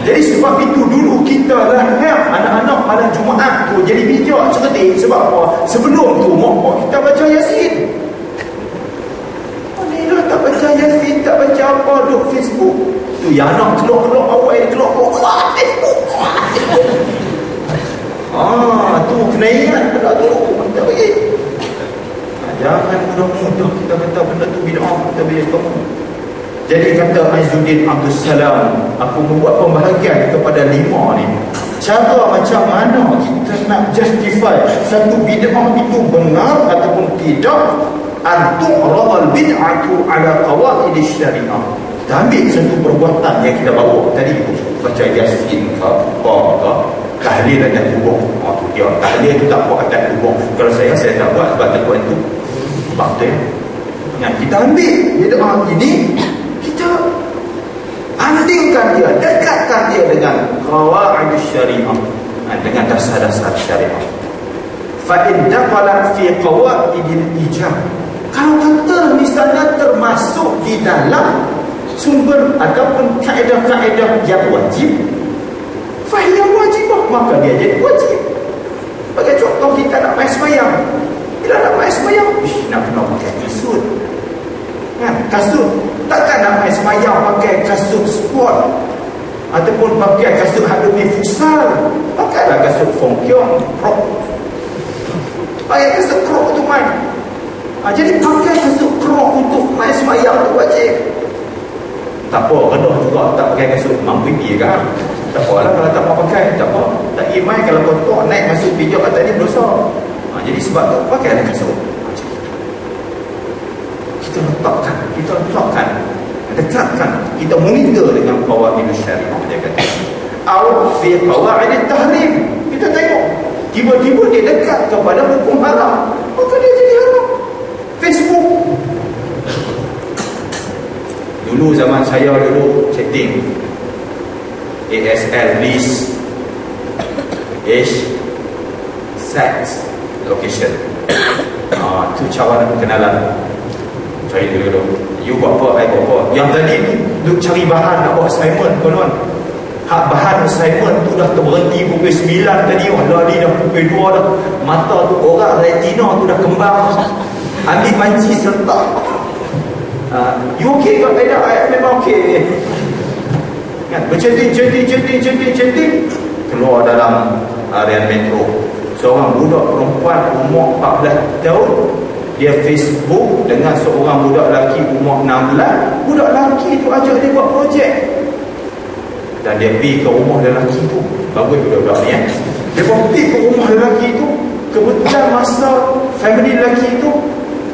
Jadi sebab itu dulu kita lahir anak-anak malam Jumaat tu jadi bijak cerdik. Sebab apa? Sebelum tu mak kita baca Yasin. Inilah tak baca Yasin, tak baca apa, duk Facebook. Tu yang anak kelok-kelok awal, kelok-kelok Facebook. Tu kena ingat benda tu. Tak bagi. Jangan mudah-mudah kita kata benda tu bid'ah, kita boleh temu. Jadi kata Izzuddin Abdul Salam, aku membuat pembahagian kepada 5 ni. Cara macam mana kita nak justify satu bid'ah itu benar ataupun tidak. Antu'radal bid'atu ala qawaid syariah. Kita ambil satu perbuatan yang kita bawa tadi tu, baca Yasin ke apa ke, tahlil atas tubuh. Tu dia, tahlil tu tak buat atas tubuh. Kalau saya tak buat sebab takut itu batil. Yang kita ambil bid'ah ini, kita andingkan dia, dekatkan dia dengan qawaid syariah, dengan dasar-dasar syariah. Fa in daqala fi qawaid al-ijab, kalau kata misalnya termasuk di dalam sumber ataupun kaedah-kaedah yang wajib, fa hiya wajibah, maka dia jadi wajib. Bagi contoh, kita nak main sembahyang. Bila nak main sembahyang, nak kena pakai kasut. Kasut. Takkan nak main semayang pakai kasut sport ataupun pakai kasut hadumi futsal. Pakailah kasut Fongkiong Pro. Pakai kasut Pro untuk main. Jadi pakai kasut Pro untuk main semayang tu wajib. Tak apa, redah juga tak pakai kasut mampu dia kan. Tak apa lah kalau tak mau pakai, tak apa. Tak imai kalau kotor naik masuk pijak atas ni berdosa. Jadi sebab tu pakailah kasut. Kita letakkan, dekatkan, kita monitor dengan qawaid syariah dia kata. Au fi qawaid tahrim. Kita tengok tiba-tiba dia dekat kepada hukum haram, maka dia jadi haram. Facebook. Dulu zaman saya chatting ASL list age sex location. Tu cara kenalan. Saya dulu, you buat apa, I buat apa. Yang tadi tu duk cari bahan nak buat assignment konon. Hak bahan assignment tu dah terberhenti pukul 9 tadi. Lari dah pukul 2 dah. Mata tu orang retina tu dah kembang. Ambil panci serta. You okay ke? I memang okay. Kan? Bercenting. Keluar dalam area metro. Seorang budak perempuan umur 14 tahun. Dia Facebook dengan seorang budak lelaki umur 16. Budak lelaki tu ajak dia buat projek. Dan dia pergi ke rumah lelaki tu. Bagus budak-budak ni Dia pergi ke rumah lelaki tu. Kebetulan masa family lelaki tu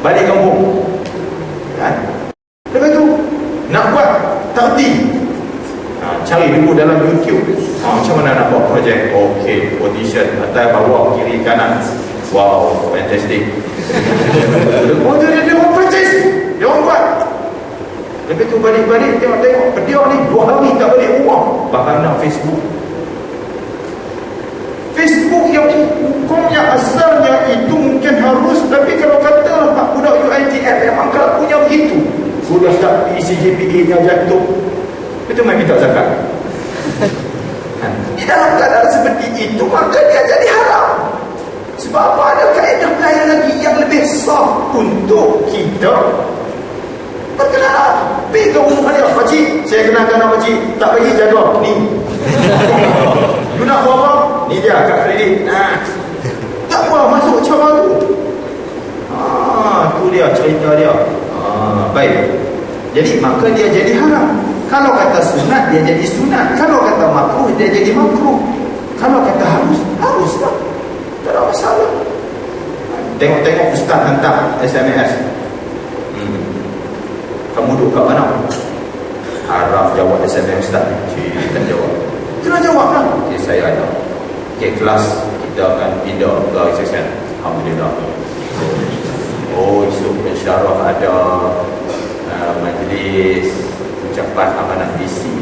balik kampung. Kan? Lepas tu nak buat takti. Cari dulu dalam YouTube. Macam mana nak buat projek. Okay, position atas bawah kiri kanan. Wow, fantastic. Dia orang practice, dia orang buat. Lepas tu balik-balik tengok dia ni 2 hari tak balik rumah. Bahkan nak Facebook Facebook yang hukumnya asalnya itu mungkin harus, tapi kalau kata budak UiTM memang kelakunya begitu, sudah tak PCGPA nya jatuh, itu main minta zakat. Di dalam keadaan seperti itu, maka dia jadi haram. Sebab apa? Ada kaedah lain lagi yang lebih sah untuk kita berkenalan. Pergi ke rumah dia, pakcik, saya kenalkan nama pakcik, tak bagi jaga ni. You nak buat apa? Ni dia kad kredit. Tak apa, masuk cara tu. Tu dia cerita dia. Baik. Jadi maka dia jadi haram. Kalau kata sunat, dia jadi sunat. Kalau kata makruh, dia jadi makruh. Kalau kata harus, haruslah. Tak ada masalah. Tengok-tengok ustaz hantar SMS. Kamu duduk kat mana? Haram jawab SMS ustaz. Cik, tak jawab. Kena jawab lah. Okay, saya ada. Okay, kelas kita akan pindah ke session. Alhamdulillah. Oh, esok insyaAllah ada majlis ucapan amanah visi.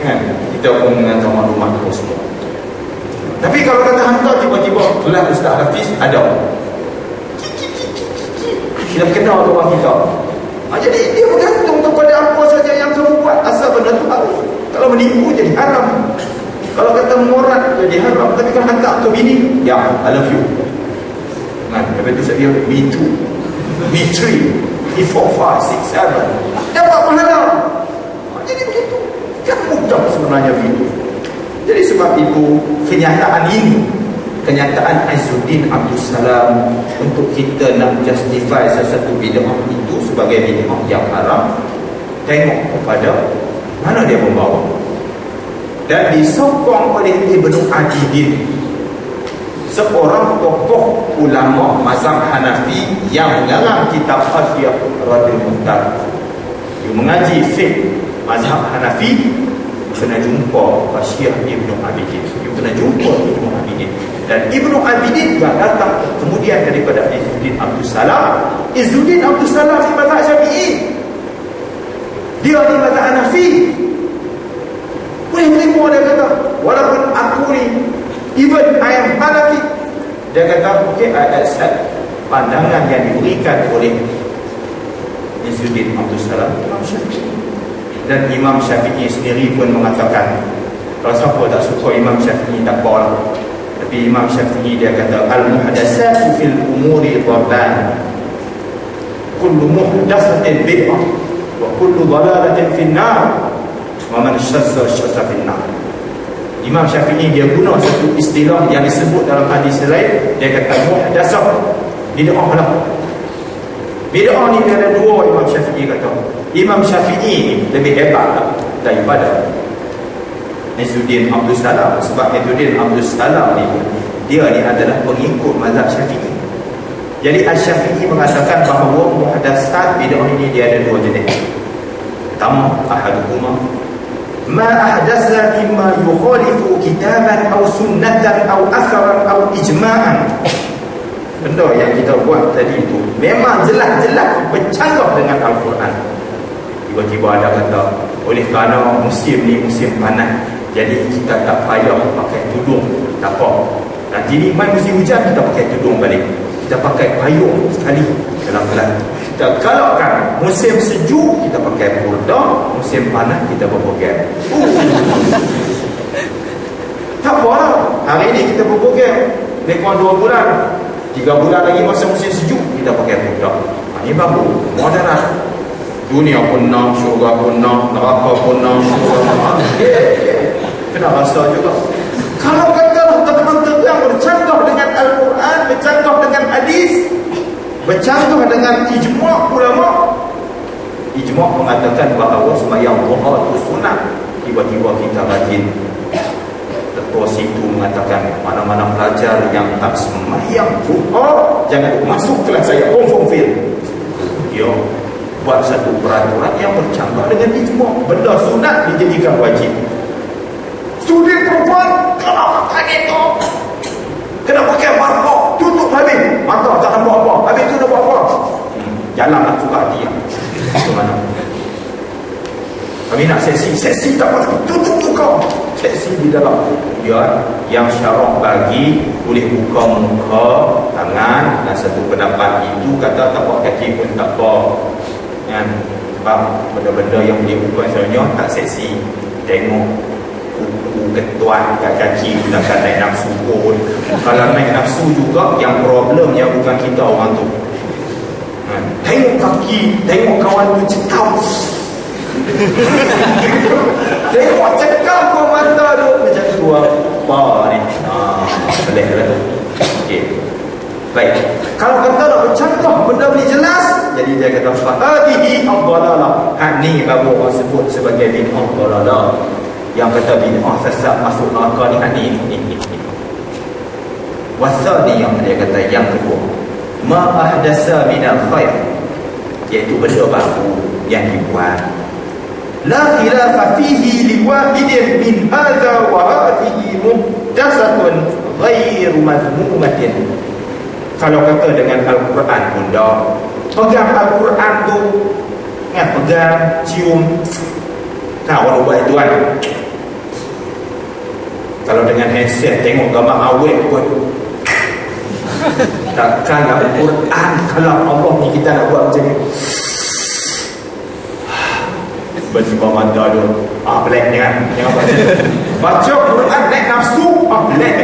Kan? Kita pun mengantar maklumat itu semua. Tapi kalau kata hantar tiba-tiba kelas Ustaz Hafiz ada, kita kenal orang kita. Jadi dia bergantung kepada apa saja yang kamu buat. Asal benda itu harus. Kalau menipu jadi haram. Kalau kata morat jadi haram. Tapi kalau hantar ke bini, ya, I love you. Kan? Lepas itu saya bilang, me too, me three, me 4, 5, 6, 7. Dapat pahala. Jadi begitu. Kan mudah sebenarnya begitu. Jadi sebab itu kenyataan ini, kenyataan Izzuddin Abdul Salam untuk kita nak justify sesuatu bid'ah itu sebagai bid'ah yang haram, tengok kepada mana dia membawa. Dan disokong oleh Ibnu Abidin, seorang tokoh ulama mazhab Hanafi yang mengarang kitab Hashiyah Radul Muhtar. Dia mengaji fiqh mazhab Hanafi, kena jumpa Hashiyah Ibnu Abidin. Dia kena jumpa Ibnu Abidin. Dan Ibnu Abidin yang datang kemudian daripada Izzuddin Abdul Salam. Izzuddin Abdul Salam di mazhab Syafi'i, dia di mazhab Hanafi. Boleh terima, dia kata, walaupun aku ni, even I am Hanafi, dia kata, okay, I accept pandangan yang diberikan oleh Izzuddin Abdul Salam, Imam Syafi'i. Dan Imam Syafi'i sendiri pun mengatakan, kalau siapa tak suka Imam Syafi'i, tak apalah. Tapi Imam Syafi'i dia kata, al-muhdatsatu fil umuri dhalal, kullu muhdatsatin bid'ah wa kullu dhalalatin fin nar, wa man syazza fin nar. Imam Syafi'i dia guna satu istilah yang disebut dalam hadis lain, dia kata muhdatsah, bid'ah lah. Bid'ah ni ada dua. Imam Syafi'i kata, Imam Syafi'i lebih hebat daripada Izzuddin Abdul Salam. Sebab Izzuddin Abdul Salam ni, dia ni adalah pengikut mazhab Syafi'i. Jadi Al-Syafi'i mengatakan bahawa muhdatsat bid'ah ini dia ada dua jenis. Pertama, ahaduhuma ma ahdatsa mimma yukhalifu kitaban aw sunnatan aw atharan aw ijma'an. Benda yang kita buat tadi itu memang jelas-jelas bercanggah dengan Al-Quran. Tiba-tiba ada kata, oleh kerana musim ni musim panas, jadi kita tak payah pakai tudung. Tak apa, nanti ni main musim hujan, kita pakai tudung balik, kita pakai payung sekali dalam kelas. Kita galakkan musim sejuk, kita pakai burda, musim panas kita berprogram. Tak apa lah, hari ni kita berprogram, lepas 2 bulan, 3 bulan lagi masa musim sejuk, kita pakai burda. Ini bagus, moderat. Dunia pun nak, syurga pun nak, neraka pun nak, kena rasa juga. Kalau kata terang-terang bercanggah dengan Al-Quran, bercanggah dengan hadis, bercanggah dengan ijma' ulama. Ijma' mengatakan bahawa sembahyang duha itu sunat. Tiba-tiba kita rajin, ketua situ mengatakan mana-mana pelajar yang tak sembahyang duha jangan masuk kelas saya, confirm fail. Dia buat satu peraturan yang bercanggah dengan ijma'. Benda sunat dijadikan wajib. Student perempuan kena pakai itu, kena pakai markah, tutup habis, mata tak nampak apa, habis tu nampak apa, jalanlah suka dia. Macam mana kami nak sesi tak apa, tutup muka, seksi di dalam. Ya, yang syarak bagi boleh buka muka, tangan, dan satu pendapat itu kata tapak kaki pun tak apa. Kan? Sebab benda-benda yang boleh buka misalnya tak seksi. Tengok kuku ketuan kat kaki takkan naik nafsu pun. Kalau naik nafsu juga, yang problemnya bukan kita orang tu. Tengok kaki, tengok kawan tu cekam. Tengok cekam kau mata tu macam tu apa ni. Pelik lah tu. Okey. Baik. Kalau kata nak bercanggah benda ni jelas, jadi dia kata fahadihi ad-dalalah. Ni baru orang sebut sebagai bid'ah dalalah. Yang kata bid'ah sesat masuk neraka ni. Wasani yang dia kata yang kedua, ma ahdasa minal khair, iaitu benda baru yang dibuat. La khilafa fihi liwahidin min hadha wa hadhihi muhdatsatun ghairu madhmumatin. Kalau kata dengan Al-Quran pun dah, pegang Al-Quran tu, pegang, cium. Nah, orang buat itu kan. Kalau dengan handset tengok gambar awet pun takkan Al-Quran. Kalau Allah ni kita nak buat macam ni, berjumpa mata tu, pelik kan. Baca Quran naik nafsu, pelik.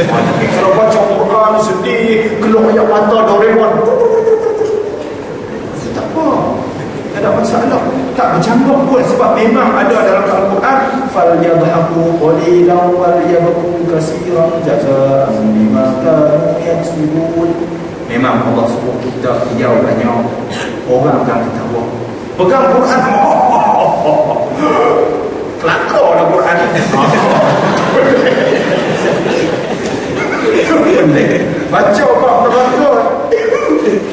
Tapi kalau baca Quran sedih, keluar ayat mata Doraemon, tak apa, tak ada masalah. Tak bercanggah pun, sebab memang ada dalam Al-Quran, falyadhaku qalilan walyabku katsiran jazaa'an bima kanu yaksubun. Memang Allah suruh kita hijau banyak, orang akan ketawa. Pegang Quran, kelakar lah Quran ni. Baca apa kelakar.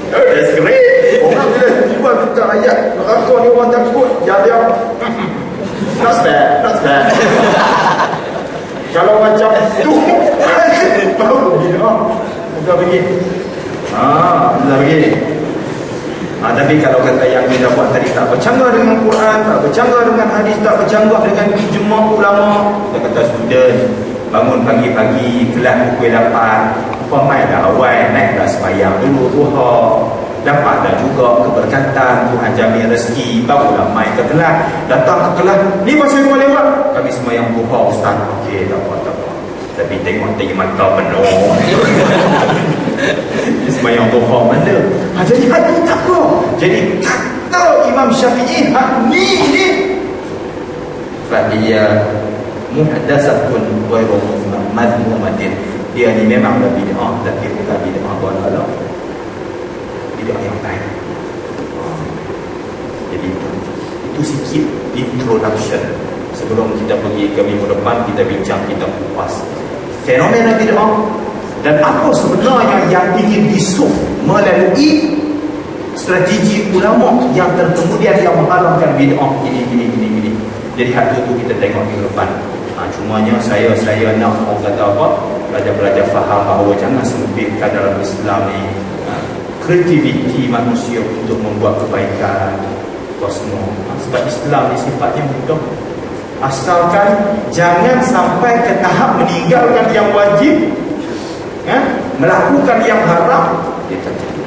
That's great. Orang bila tiba kita ayat neraka ni orang takut, jadi not bad. Kalau macam tu baru bid'ah. Bukan begini. Dah begini. Tapi kalau kata yang kita buat tadi tak bercanggah dengan Quran, tak bercanggah dengan hadis, tak bercanggah dengan ijma' ulama, kita kata student bangun pagi-pagi kelas pukul 8, apa mai dah awal, naik dah sembahyang dulu duha, dapat dah juga keberkatan, Tuhan jamin rezeki, barulah mai ke kelas. Datang ke kelas, ni pasal kau lewat, kami sembahyang duha ustaz. Okey, tak apa. Tapi tengok tinggi mata penuh. Sembahyang duha mana? Jadi hati tak apa. Jadi kata Imam Syafi'i, ni fahiyya muhdatsatun ghairu madhmumatin. Dia ni memang bid'ah, tapi bukan bid'ah dalalah. Bid'ah yang baik. Jadi itu sikit introduction. Sebelum kita pergi ke minggu depan, kita bincang, kita kupas fenomena bid'ah dan apa sebenarnya yang ingin disup melalui strategi ulama yang kemudian yang mengharamkan bid'ah ini. Jadi hal itu kita tengok minggu depan. Cumanya saya nak orang kata apa, belajar faham bahawa jangan sempitkan dalam Islam ni kreativiti manusia untuk membuat kebaikan semua. Sebab Islam ni sifatnya mudah, asalkan jangan sampai ke tahap meninggalkan yang wajib, melakukan yang haram, dia terjadi.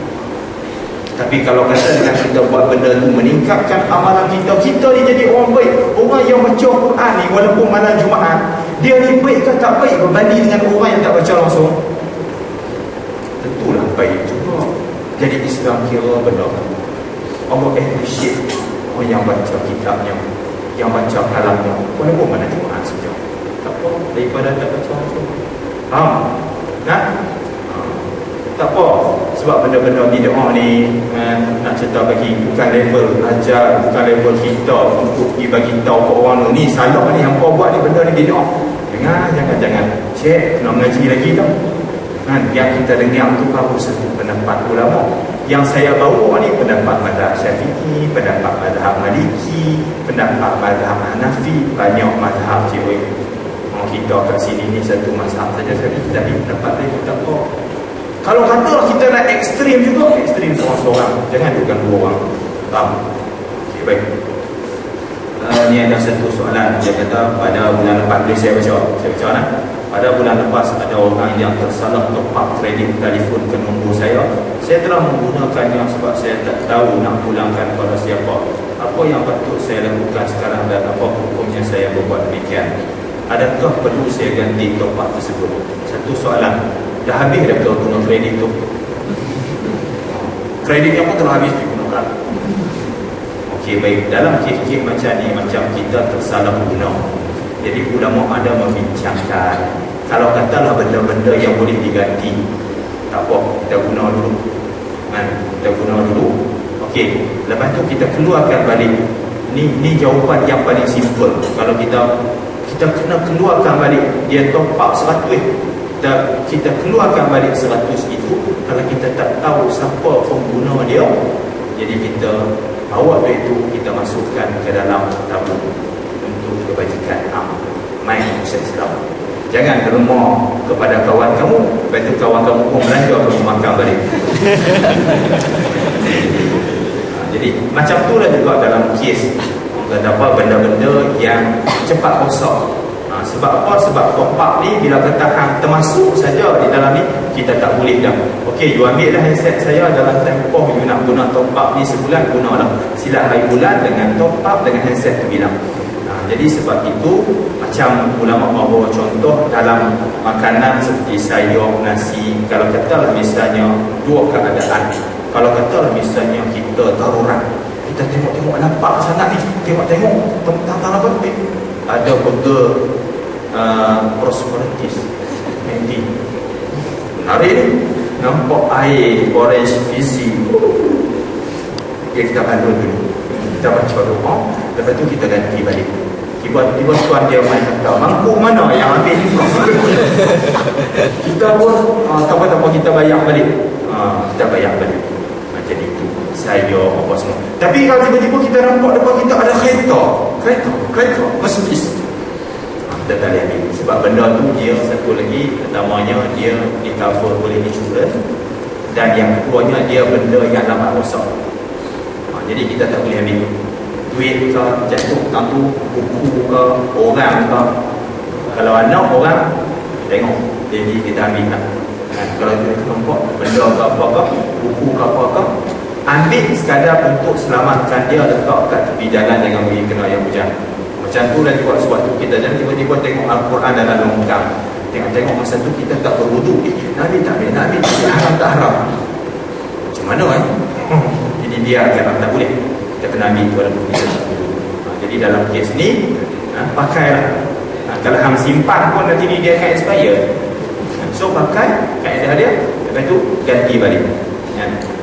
Tapi kalau kata dengan kita buat benda tu meningkatkan amalan kita ni jadi orang baik. Orang yang baca Quran ni walaupun malam Jumaat, dia ni baik ke tak baik berbanding dengan orang yang tak baca langsung? Tentulah baik juga. Jadi Islam kira benda Allah appreciate orang yang baca kitabnya, yang baca kalamnya walaupun malam Jumaat saja. Tak apa, daripada tak baca langsung. Tak apa, sebab benda-benda bid'ah ni nak cerita bagi bukan level ajar, bukan level kita untuk pergi bagi tahu ke orang ni salah ni, yang kau buat ni benda ni bid'ah. Jangan cek, kena mengaji lagi tau. Yang kita dengar tu baru satu pendapat ulama. Yang saya bawa ni pendapat mazhab Syafi'i, pendapat mazhab Maliki, pendapat mazhab Hanafi, banyak mazhab cewek. Kita kat sini ni satu mazhab saja tapi pendapat dia tak apa. Kalau kata kita nak ekstrim juga, ekstrim seorang-seorang, jangan bukan dua orang. Faham? Okay, baik. ni ada satu soalan. Dia kata pada bulan lepas, boleh saya baca lah. Pada bulan lepas ada orang yang tersalah top up kredit telefon ke nombor saya. Saya telah menggunakannya sebab saya tak tahu nak pulangkan kepada siapa. Apa yang patut saya lakukan sekarang dan apa hukumnya saya berbuat demikian? Adakah perlu saya ganti top up tersebut? Satu soalan. Dah habis dah kau guna kredit tu? Kreditnya pun telah habis digunakan. Okey, baik. Dalam kes-kes macam ni, macam kita tersalah guna, jadi ulama ada membincangkan, kalau katalah benda-benda yang boleh diganti, tak apa, kita guna dulu kan? Kita guna dulu. Okey, lepas tu kita keluarkan balik. Ni jawapan yang paling simple. Kalau kita kena keluarkan balik. Dia top up 100, kita keluarkan balik 100 itu. Kalau kita tak tahu siapa pengguna dia, jadi kita bawa duit itu, kita masukkan ke dalam tabung untuk kebajikan am. Main usaha Islam. Jangan derma kepada kawan kamu, lepas tu kawan kamu pun belanja kamu makan balik. Jadi macam tu lah juga dalam kes apa benda-benda yang cepat rosak. Sebab apa? Sebab top up ni bila kata hang termasuk saja di dalam ni, kita tak boleh dah. Okey, you ambil lah handset saya dalam tempoh you nak guna top up ni sebulan, gunalah. Sila hari bulan dengan top up dengan handset tu bilang. Jadi sebab itu macam ulama bawa contoh dalam makanan seperti sayur, nasi. Kalau katalah misalnya dua keadaan. Kalau katalah misalnya kita darurat, kita tengok-tengok lapar sangat ni, tengok-tengok tentang apa tu, ada burger Prosperities Mendy menarik ni, nampak air orange fizzy. Okay, kita bandul dulu, kita baca doa, lepas tu kita ganti balik. Tiba-tiba tuan dia main kata, mangkuk mana yang ambil ni? Kita pun tak apa-apa, kita bayar balik. Kita bayar balik. Jadi itu sayur apa semua. Tapi kalau tiba-tiba kita nampak depan kita ada kereta Mercedes, kita tak boleh ambil. Sebab benda tu dia satu lagi, pertamanya dia di cover oleh insurans, dan yang keduanya dia benda yang lambat rosak. Jadi kita tak boleh ambil. Duit ke jatuh tantu, buku ke, orang ke. Kalau anak orang tengok, jadi kita ambil lah. Kalau kita nampak benda ke apa ke, buku ke apa ke, ambil sekadar untuk selamatkan dia, letak kat tepi jalan, jangan bagi kena yang hujan. Macam tu lah juga sebab tu kita jangan tiba-tiba tengok Al-Quran dalam longkang. Tengok masa tu kita tak berwuduk. Nak ambil, haram tak haram. Macam mana kan? Jadi dia akan tak boleh. Kita kena ambil walaupun kita tak berwuduk. Jadi dalam kes ni, pakailah. Kalau hang simpan pun nanti ni dia akan expire. So pakai kaedah dia, lepas tu ganti balik.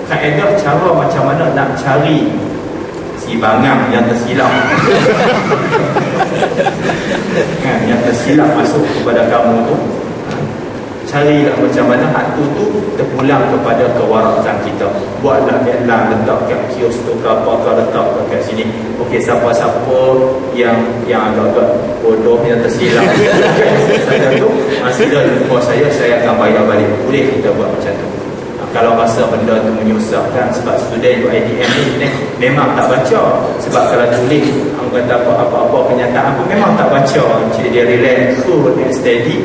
Kaedah cara macam mana nak cari si bangang yang tersilap yang tersilap masuk kepada kamu tu, carilah macam mana hak tu terpulang kepada kewarasan kita. Buatlah iklan, letak kat kios tu ke apa ke, letak kat sini. Okey, siapa-siapa yang agak-agak bodoh yang tersilap saya tu, sila jumpa saya akan bayar balik. Boleh kita buat macam tu. Kalau rasa benda tu menyusahkan, sebab student UiTM ni memang tak baca. Sebab kalau tulis orang kata apa-apa kenyataan pun memang tak baca. Jadi dia relax, cool and steady.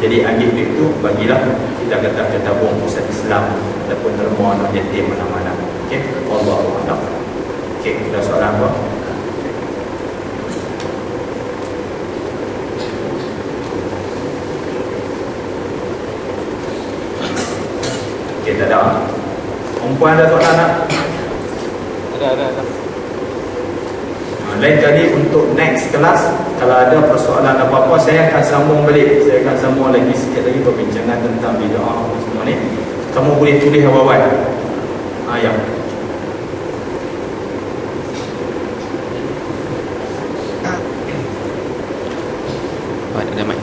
Jadi ambil duit tu, bagilah. Kita kata kita tabung pusat Islam ataupun derma anak yatim mana-mana. Okey, Allahu a'lam. Okey, ada soalan apa? Okey, tak ada. Perempuan ada soalan tak? Ada. Lain kali untuk next kelas, kalau ada persoalan apa-apa, saya akan sambung balik. Saya akan sambung lagi sikit lagi perbincangan tentang bid'ah semua ni. Kamu boleh tulis awal-awal. Ya. Ada mic.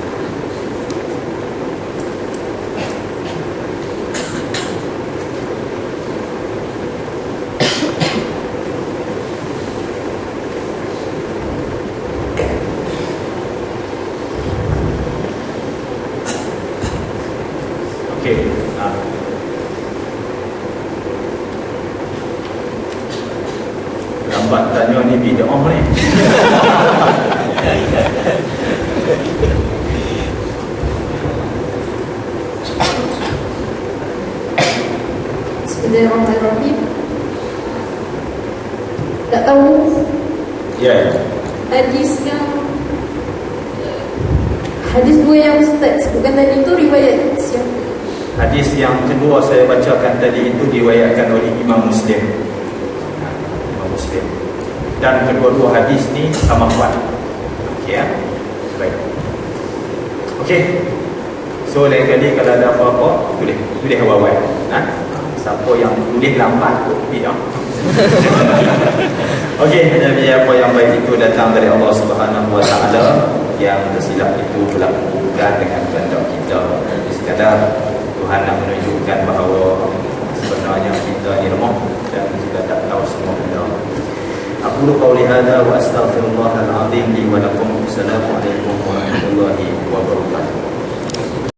Lambat tanya ni bid'ah ni. Bismillahirrahmanirrahim. Tak tahu Ya. hadis dua yang Ustaz sebutkan tadi itu riwayat siapa? Hadis yang kedua saya bacakan tadi itu diriwayatkan oleh Imam Muslim. Imam Muslim. Dan kedua-dua hadis ni sama kuat. Okey ya. Baik. Okey. So lain kali kalau ada apa-apa tulis awal-awal. Siapa yang tulis lambat tu tidak. Okey, jadi apa yang baik itu datang dari Allah Subhanahu Wa Taala, yang tersilap itu berlaku bukan dengan kehendak kita. Jadi sekadar Tuhan nak menunjukkan bahawa sebenarnya kita ni lemah dan kita tak tahu semua benda. Aku qauli hadza wa astaghfirullahal azim li wa lakum. Assalamualaikum warahmatullahi wabarakatuh.